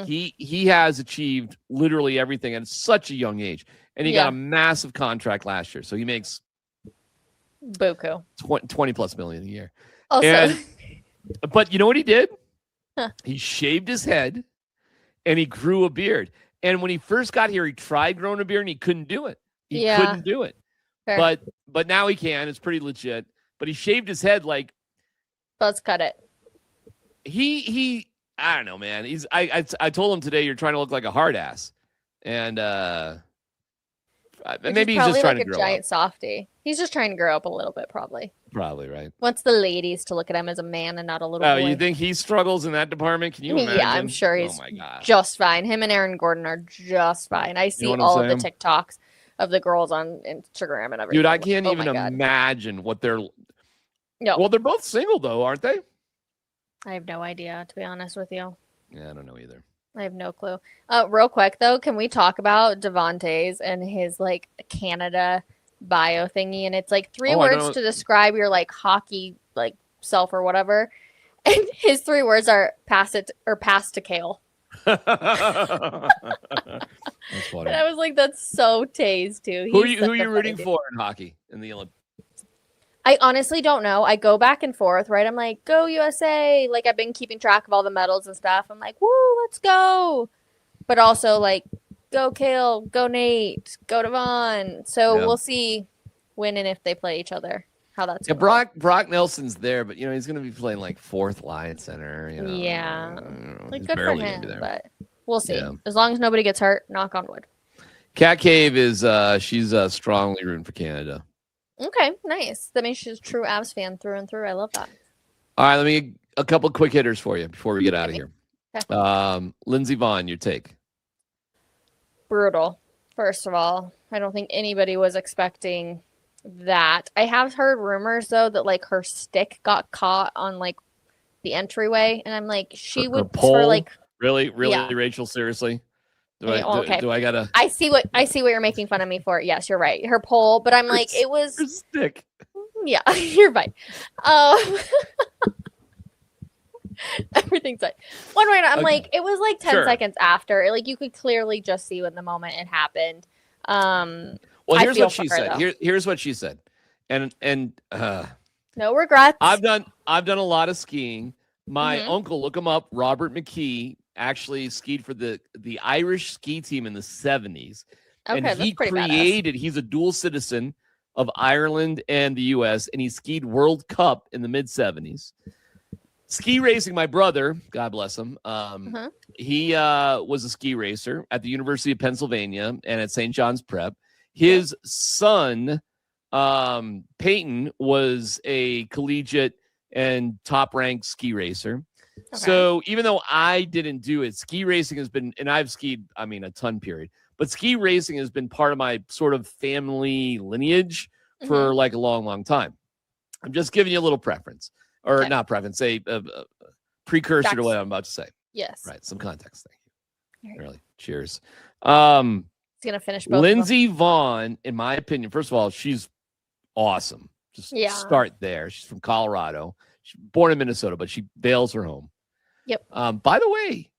He has achieved literally everything at such a young age. And he got a massive contract last year. So he makes buku. 20 plus million a year. Also, but you know what he did? He shaved his head and he grew a beard. And when he first got here, he tried growing a beard and he couldn't do it. He couldn't do it. Fair. But now he can. It's pretty legit. But he shaved his head like. Let's cut it. He I don't know, man. I told him today you're trying to look like a hard ass. And maybe he's just trying to grow up. Giant softy. He's just trying to grow up a little bit, probably. Probably, right. Wants the ladies to look at him as a man and not a little boy. You think he struggles in that department? Can you imagine? Yeah, I'm sure he's just fine. Him and Aaron Gordon are just fine. I see all of the TikToks of the girls on Instagram and everything. Dude, I can't even imagine what they're. No. Well, they're both single though, aren't they? I have no idea, to be honest with you. Yeah, I don't know either. I have no clue. Real quick though, can we talk about Devontae's and his like Canada bio thingy? And it's like 3 words to describe your like hockey like self or whatever. And his 3 words are pass to Kale. That's funny. And I was like, that's so Taze too. Who are you rooting for in hockey in the Olympics? I honestly don't know. I go back and forth, right? I'm like, go USA. Like, I've been keeping track of all the medals and stuff. I'm like, woo, let's go. But also, like, go Kale, go Nate, go Devon. So we'll see when and if they play each other, how that's going. Brock Nelson's there, but, he's going to be playing, like, 4th line center. Yeah. Like, he's good for him, but we'll see. Yeah. As long as nobody gets hurt, knock on wood. Cat Cave is, she's strongly rooting for Canada. Okay, nice. That means she's a true Avs fan through and through. I love that. All right, let me get a couple quick hitters for you before we get out of here. Okay. Lindsey Vonn, your take. Brutal. First of all, I don't think anybody was expecting that. I have heard rumors though that like her stick got caught on like the entryway, and I'm like, she would for like really, Rachel, seriously. Do I gotta? I see what you're making fun of me for. Yes, you're right. Her pole, but I'm like, it was her stick. Yeah, you're right. Everything's like one way. I'm like, it was like 10 seconds after. Like you could clearly just see when the moment it happened. Well, here's what she said. Here's what she said. And no regrets. I've done a lot of skiing. My uncle, look him up, Robert McKee, actually skied for the Irish ski team in the 70s. Okay, and he's a dual citizen of Ireland and the US, and he skied World Cup in the mid 70s. Ski racing, my brother, God bless him, he was a ski racer at the University of Pennsylvania and at St. John's Prep. His son, Peyton, was a collegiate and top-ranked ski racer. Okay. So even though I didn't do it, ski racing has been, and I've skied, a ton period, but ski racing has been part of my sort of family lineage for like a long, long time. I'm just giving you a little preference, or not preference, a precursor to what I'm about to say. Yes. Right. Some context. Thank you. Really. Cheers. He's going to finish both Lindsey Vonn, in my opinion, first of all, she's awesome. Just start there. She's from Colorado. She's born in Minnesota, but she bails her home. Yep. By the way,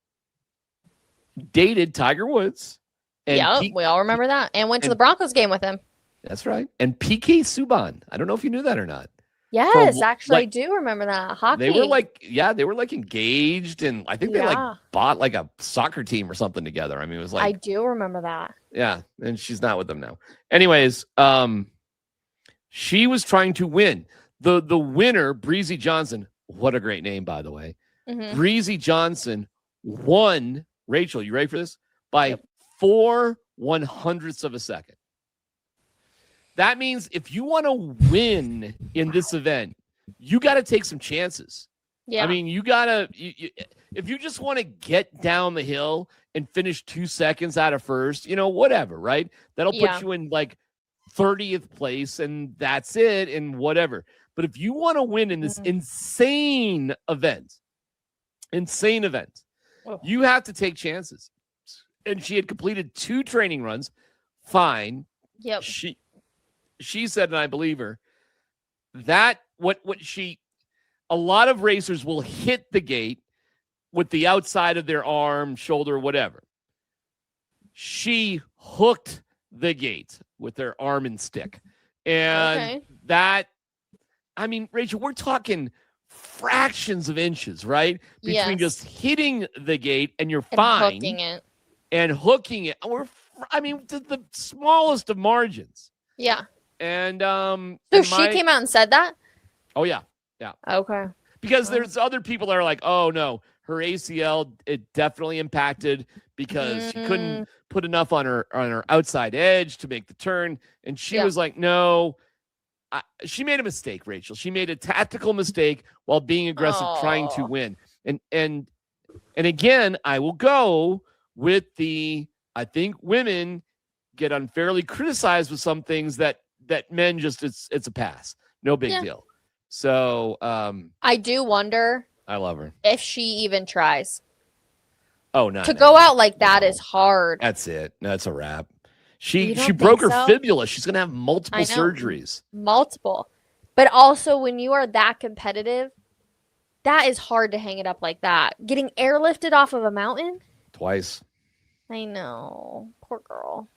dated Tiger Woods. And we all remember that. And went to the Broncos game with him. That's right. And PK Subban. I don't know if you knew that or not. Yes, actually, I do remember that. Hockey. They were like engaged, and I think they like bought like a soccer team or something together. It was like I do remember that. Yeah, and she's not with them now. Anyways, she was trying to win. The winner, Breezy Johnson. What a great name, by the way. Breezy Johnson won. Rachel, you ready for this? By 4/100ths of a second. That means if you want to win in this event, you got to take some chances. Yeah. I mean, you got to, if you just want to get down the hill and finish 2 seconds out of first, whatever, right? That'll put you in like 30th place and that's it and whatever. But if you want to win in this insane event, you have to take chances. And she had completed 2 training runs. Fine. Yep. She said, and I believe her, that a lot of racers will hit the gate with the outside of their arm, shoulder, whatever. She hooked the gate with their arm and stick. And Rachel, we're talking fractions of inches, right? Between just hitting the gate and you're fine. Hooking it. The smallest of margins. Yeah. And so she came out and said that? Oh yeah. Yeah. Okay. Because there's other people that are like, oh no, her ACL, it definitely impacted because she couldn't put enough on her outside edge to make the turn. And she was like, no, she made a mistake, Rachel. She made a tactical mistake while being aggressive, trying to win. And again, I will go with I think women get unfairly criticized with some things that men just, it's a pass. No big deal. So I do wonder. I love her. If she even tries. Oh, no. To go out like that is hard. That's it. That's a wrap. She broke her fibula. She's going to have multiple surgeries. Multiple. But also when you are that competitive, that is hard to hang it up like that. Getting airlifted off of a mountain? Twice. I know. Poor girl.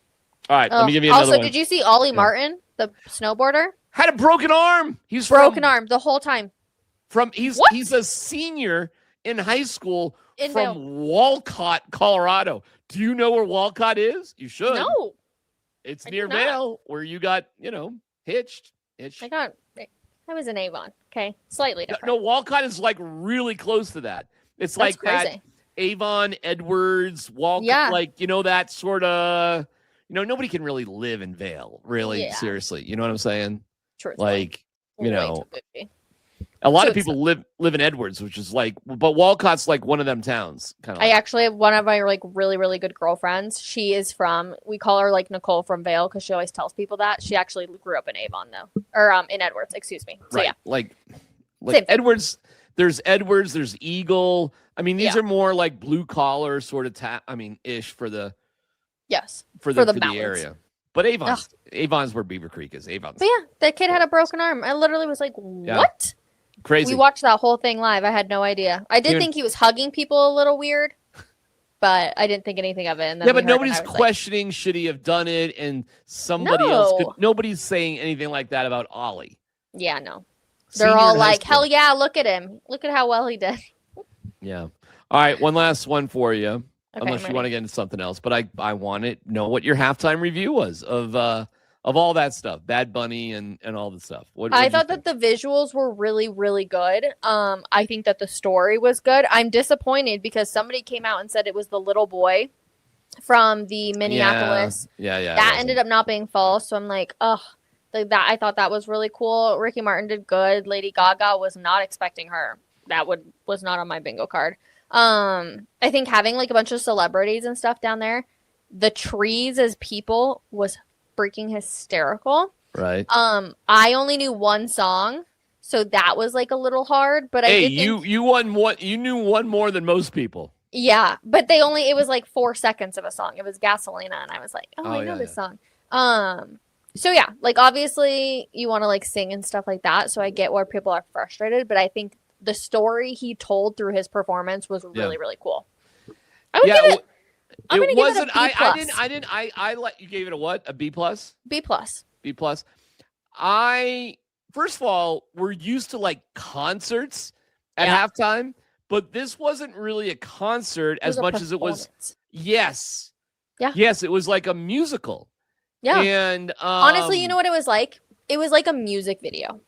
All right, let me give you another one. Also, did you see Ollie Martin, the snowboarder? Had a broken arm. He's broken arm the whole time. He's a senior in high school from Walcott, Colorado. Do you know where Walcott is? You should. No. It's near Vail, where you got, hitched. I was in Avon. Okay. Slightly different. No, Walcott is like really close to that. It's like crazy. That Avon, Edwards, Walcott, that sort of, nobody can really live in Vail, really, seriously. You know what I'm saying? Truthfully. A lot of people live in Edwards, which is but Walcott's like one of them towns. I actually have one of my really, really good girlfriends. She is we call her like Nicole from Vail because she always tells people that. She actually grew up in Avon though, or in Edwards, excuse me. So yeah. Like Edwards, there's Eagle. These are more like blue collar sort of ish for the area. But Avon's where Beaver Creek is. Avon's. But yeah, that kid had a broken arm. I literally was like, what? Crazy. We watched that whole thing live. I had no idea. I did think he was hugging people a little weird, but I didn't think anything of it. And then but nobody's questioning should he have done it, and somebody else could. Nobody's saying anything like that about Ollie. Yeah, no. They're all like, hell yeah, look at him. Look at how well he did. Yeah. All right, one last one for you. Okay, unless you want to get into something else. But I want to know what your halftime review was of all that stuff, Bad Bunny and all the stuff. I thought that the visuals were really, really good. I think that the story was good. I'm disappointed because somebody came out and said it was the little boy from the Minneapolis. Yeah. That ended up not being false. So I'm like, ugh. I thought that was really cool. Ricky Martin did good. Lady Gaga was not expecting her. That was not on my bingo card. I think having like a bunch of celebrities and stuff down there, the trees as people was freaking hysterical. Right. I only knew one song, so that was like a little hard. But you won one. You knew one more than most people. Yeah, but it was like 4 seconds of a song. It was Gasolina, and I was like, I know this song. So yeah, like obviously you want to like sing and stuff like that. So I get where people are frustrated, but I think the story he told through his performance was really, really cool. I'm gonna give it a B+. You gave it a what? A B+? B+. B+. First of all, we're used to like concerts at halftime, but this wasn't really a concert as much as it was. Yes. Yeah. Yes, it was like a musical. Yeah. And honestly, you know what it was like? It was like a music video.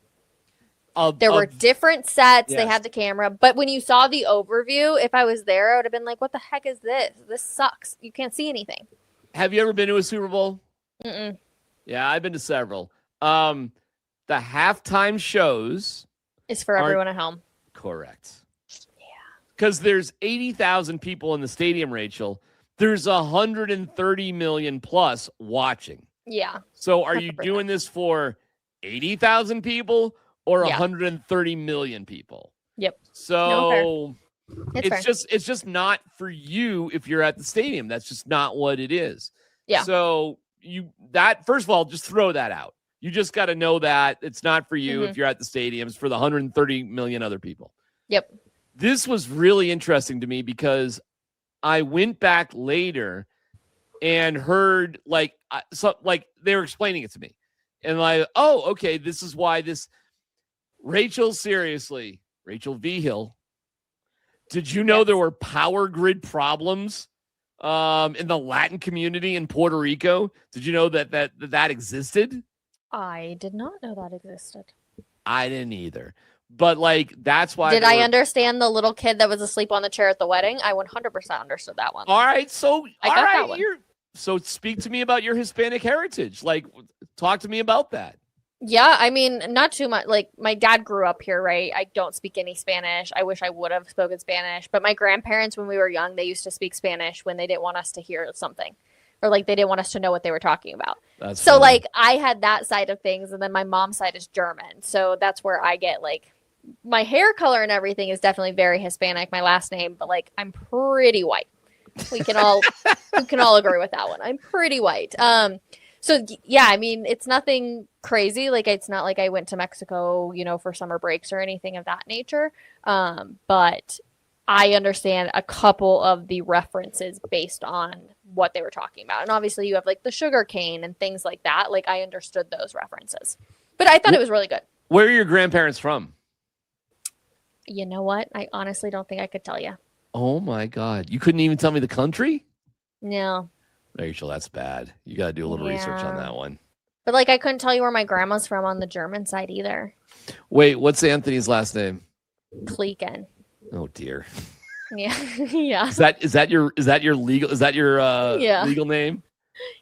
There were different sets. Yes. They had the camera. But when you saw the overview, if I was there, I would have been like, what the heck is this? This sucks. You can't see anything. Have you ever been to a Super Bowl? Mm-mm. Yeah, I've been to several. The halftime shows It's for everyone at home. Correct. Yeah. Because there's 80,000 people in the stadium, Rachel. There's 130 million plus watching. Yeah. So are you doing this for 80,000 people or Yeah. 130 million people? Yep. So It's fair. it's just not for you if you're at the stadium. That's just not what it is. Yeah. So first of all, just throw that out. You just got to know that it's not for you if you're at the stadiums, for the 130 million other people. Yep. This was really interesting to me because I went back later and heard like they were explaining it to me. And like, oh, okay, this is why this Rachel V. Hill. Did you know there were power grid problems in the Latin community in Puerto Rico? Did you know that existed? I did not know that existed. I didn't either. But like that's why. Did I understand the little kid that was asleep on the chair at the wedding? I 100% understood that one. All right, so I got that one. So speak to me about your Hispanic heritage. Like, talk to me about that. Yeah, I mean, not too much. Like, my dad grew up here, right? I don't speak any Spanish. I wish I would have spoken Spanish. But my grandparents, when we were young, they used to speak Spanish when they didn't want us to hear something. Or, like, they didn't want us to know what they were talking about. That's so, funny. like, I had that side of things. And then my mom's side is German. So that's where I get, like, my hair color and everything is definitely very Hispanic, my last name. But, like, I'm pretty white. We can all agree with that one. I'm pretty white. So yeah, I mean, it's nothing crazy. Like, it's not like I went to Mexico, for summer breaks or anything of that nature. But I understand a couple of the references based on what they were talking about. And obviously you have like the sugar cane and things like that. Like, I understood those references, but I thought it was really good. Where are your grandparents from? You know what? I honestly don't think I could tell you. Oh my God. You couldn't even tell me the country? No. Rachel, that's bad. You got to do a little research on that one. But like, I couldn't tell you where my grandma's from on the German side either. Wait, what's Anthony's last name? Kleken. Oh dear. Yeah. Yeah. Is that your legal name?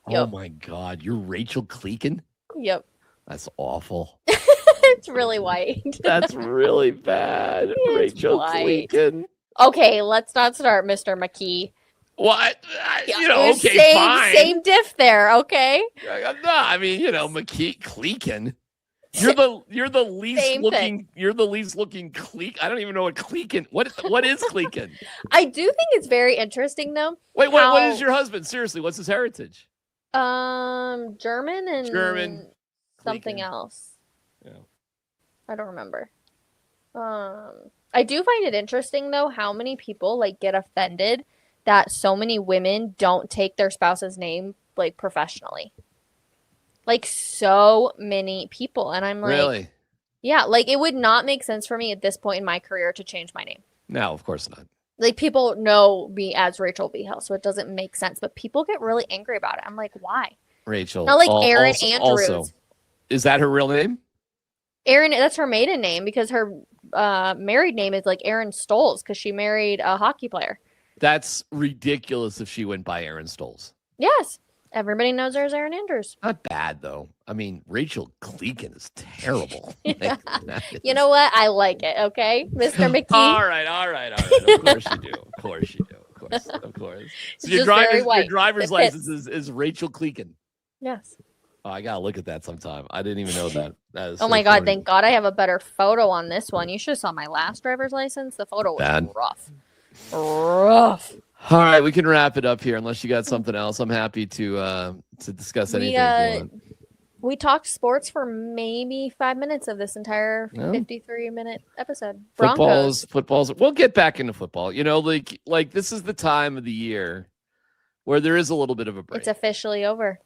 Yep. Oh my God. You're Rachel Kleken? Yep. That's awful. It's really white. That's really bad. Rachel Kleken. Okay, let's not start, Mr. McKee. What? Okay, fine. Same diff there, okay? No, I mean, McKee Kleken. You're the least looking Kleken. I don't even know what Kleken. What is Kleken? I do think it's very interesting though. Wait, what is your husband? Seriously, what's his heritage? German and something Kleken. else. Yeah. I don't remember. I do find it interesting though how many people like get offended that so many women don't take their spouse's name like professionally. Like, so many people. And I'm like, Really? Yeah, like it would not make sense for me at this point in my career to change my name. No, of course not. Like, people know me as Rachel V. Hill, so it doesn't make sense. But people get really angry about it. I'm like, why? Rachel. Not like Erin Andrews. Also, is that her real name? Erin, that's her maiden name because her married name is like Erin Stolz because she married a hockey player. That's ridiculous if she went by Erin Stolz. Yes. Everybody knows her as Erin Andrews. Not bad, though. I mean, Rachel Kleken is terrible. Yeah. You know what? I like it, okay? Mr. McKee. All right. Of course you do. Of course. So your driver's license is Rachel Kleken. Yes. Oh, I got to look at that sometime. I didn't even know that. That is oh, my God. Thank God I have a better photo on this one. You should have saw my last driver's license. The photo was rough. All right, we can wrap it up here unless you got something else. I'm happy to discuss anything if you want. We talked sports for maybe 5 minutes of this entire 53-minute episode. Football's. We'll get back into football. Like this is the time of the year where there is a little bit of a break. It's officially over.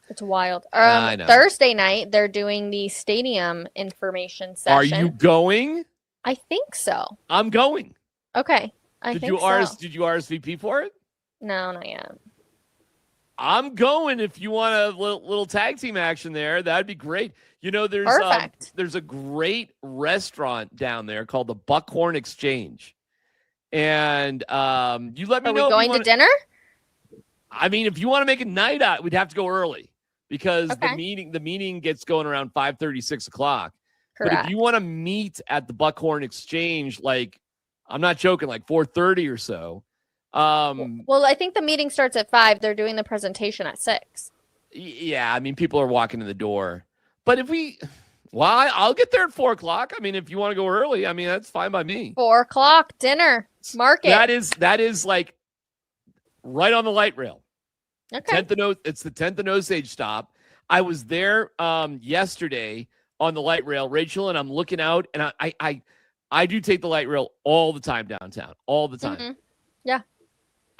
It's wild. I know. Thursday night, they're doing the stadium information session. Are you going? I think so. I'm going. Okay. Did you RSVP for it? No, not yet. I'm going. If you want a little tag team action there, that'd be great. There's a great restaurant down there called the Buckhorn Exchange, and you let me know. Are we going to dinner? I mean, if you want to make a night out, we'd have to go early. because Okay. the meeting gets going around 5:30, 6 o'clock. Correct. But if you want to meet at the Buckhorn Exchange, like, I'm not joking, like 4:30 or so. Well, I think the meeting starts at 5. They're doing the presentation at 6. Yeah, I mean, people are walking in the door. But I'll get there at 4 o'clock. I mean, if you want to go early, I mean, that's fine by me. 4 o'clock dinner. Mark it. That is like right on the light rail. Okay. It's the 10th and Osage stop. I was there yesterday on the light rail, Rachel, and I'm looking out, and I do take the light rail all the time downtown, all the time. Mm-hmm. Yeah.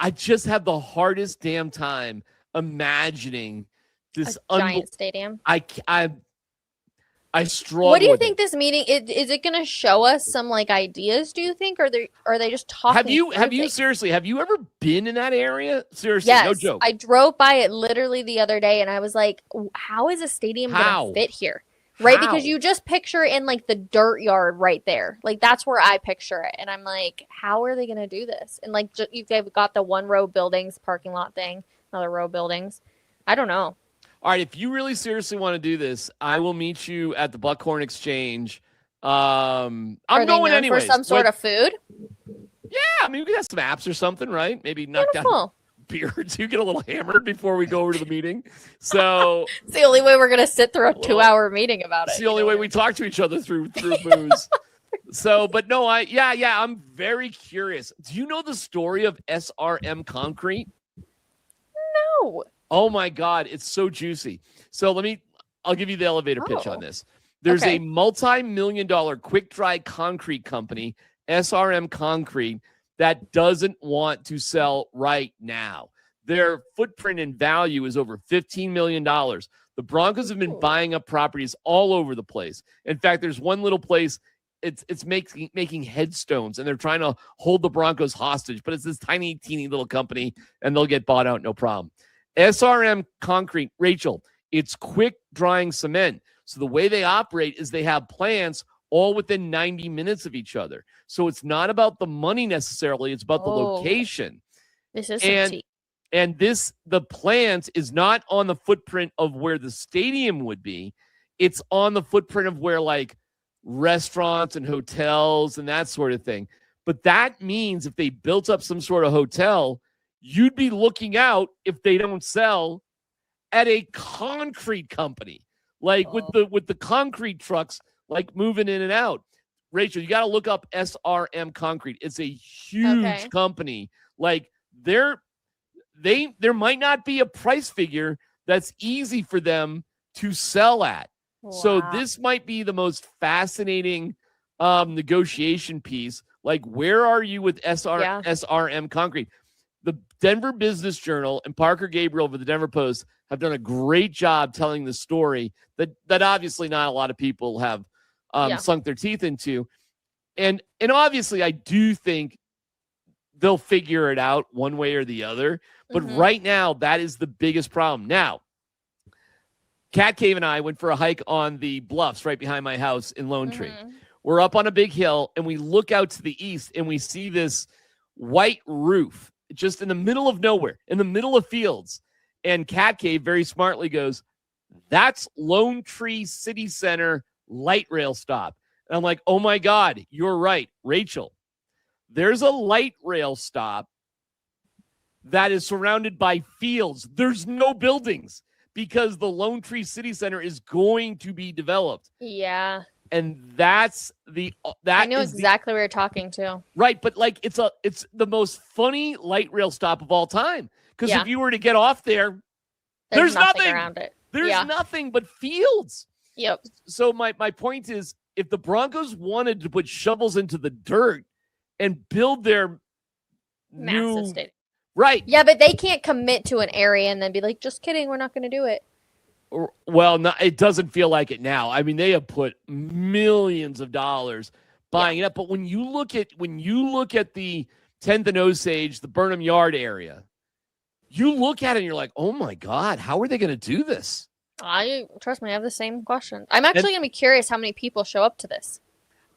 I just have the hardest damn time imagining this giant stadium. I struggle. What do you with think this meeting is? It going to show us some like ideas? Do you think, or are they just talking? Have you seriously? Have you ever been in that area? Seriously, yes, no joke. I drove by it literally the other day, and I was like, "How is a stadium going to fit here?" Right, because you just picture it in like the dirt yard right there. Like that's where I picture it, and I'm like, "How are they going to do this?" And like you've got the one row buildings, parking lot thing, another row buildings. I don't know. All right, if you really seriously want to do this, I will meet you at the Buckhorn Exchange. I'm going anyways. For some sort of food? Yeah, I mean, we could have some apps or something, right? Maybe knock down a beer or two, get a little hammered before we go over to the meeting. So it's the only way we're going to sit through a 2-hour meeting about it. It's the only way we talk to each other through booze. So, but no, I'm very curious. Do you know the story of SRM Concrete? No. Oh my God, it's so juicy. So I'll give you the elevator pitch on this. There's a multi-million-dollar quick dry concrete company, SRM Concrete, that doesn't want to sell right now. Their footprint and value is over $15 million. The Broncos have been buying up properties all over the place. In fact, there's one little place, it's making headstones, and they're trying to hold the Broncos hostage, but it's this tiny, teeny little company, and they'll get bought out, no problem. SRM Concrete, Rachel, it's quick drying cement. So the way they operate is they have plants all within 90 minutes of each other. So it's not about the money necessarily. It's about the location. This is and the plant is not on the footprint of where the stadium would be. It's on the footprint of where like restaurants and hotels and that sort of thing. But that means if they built up some sort of hotel, you'd be looking out if they don't sell at a concrete company, like with the concrete trucks, like moving in and out. Rachel, you got to look up SRM Concrete. It's a huge company. Like there might not be a price figure that's easy for them to sell at. Wow. So this might be the most fascinating negotiation piece. Like, where are you with SRM Concrete? The Denver Business Journal and Parker Gabriel of the Denver Post have done a great job telling the story that obviously not a lot of people have sunk their teeth into. And obviously I do think they'll figure it out one way or the other. But right now, that is the biggest problem. Now, Cat Cave and I went for a hike on the bluffs right behind my house in Lone Tree. We're up on a big hill, and we look out to the east, and we see this white roof just in the middle of nowhere, in the middle of fields. And Cat Cave very smartly goes, "That's Lone Tree City Center light rail stop." And I'm like, oh my God, you're right, Rachel. There's a light rail stop that is surrounded by fields. There's no buildings because the Lone Tree City Center is going to be developed. Yeah. And that's I know exactly where you're talking to. Right, but like it's the most funny light rail stop of all time. Because if you were to get off there, there's nothing around it. There's nothing but fields. Yep. So my point is, if the Broncos wanted to put shovels into the dirt and build their massive stadium. Right. Yeah, but they can't commit to an area and then be like, just kidding, we're not going to do it. Well, no, it doesn't feel like it now. I mean, they have put millions of dollars buying it up. But when you look at the 10th and Osage, the Burnham Yard area, you look at it and you're like, oh my God, how are they going to do this? Trust me, I have the same question. I'm actually going to be curious how many people show up to this.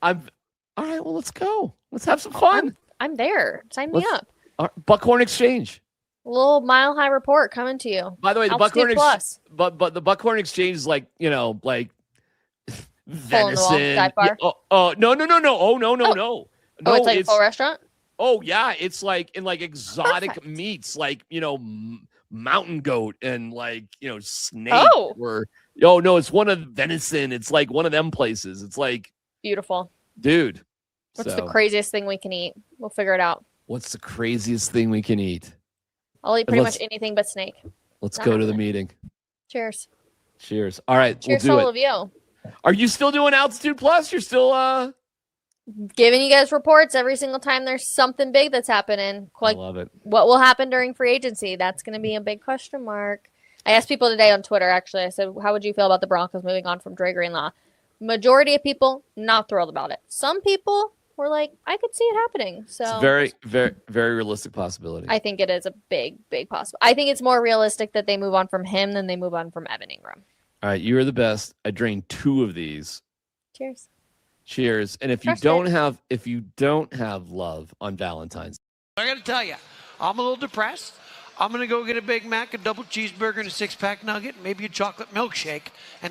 All right, well, let's go. Let's have some fun. I'm there. Sign me up. Buckhorn Exchange. Little Mile High report coming to you. By the way, the Altitude Buckhorn Plus. but the Buckhorn Exchange is like, you know, like venison. dive bar? Yeah, no. Oh, no. Oh, it's like a full restaurant? Oh yeah, it's like in like exotic Perfect. meats, like, you know, mountain goat and like, you know, snake. Oh. Or no, it's one of venison. It's like one of them places. It's like, Beautiful. dude. What's the craziest thing we can eat? We'll figure it out. What's the craziest thing we can eat? I'll eat pretty much anything but snake. Let's Not go to the happening. meeting. Cheers. Cheers. All right, Cheers we'll to do all it. of you. Are you still doing Altitude Plus? You're still Giving you guys reports every single time there's something big that's happening. Like, I love it. what will happen during free agency? That's going to be a big question mark. I asked people today on Twitter, actually. I said, how would you feel about the Broncos moving on from Dre Greenlaw? Majority of people, not thrilled about it. Some people were like, I could see it happening. So It's very, very, very realistic possibility. I think it is a big, big possible. I think it's more realistic that they move on from him than they move on from Evan Ingram. All right, you are the best. I drained 2 of these. Cheers. Cheers. And if you don't have love on Valentine's, I got to tell you, I'm a little depressed. I'm going to go get a Big Mac, a double cheeseburger, and a 6-pack nugget, maybe a chocolate milkshake. And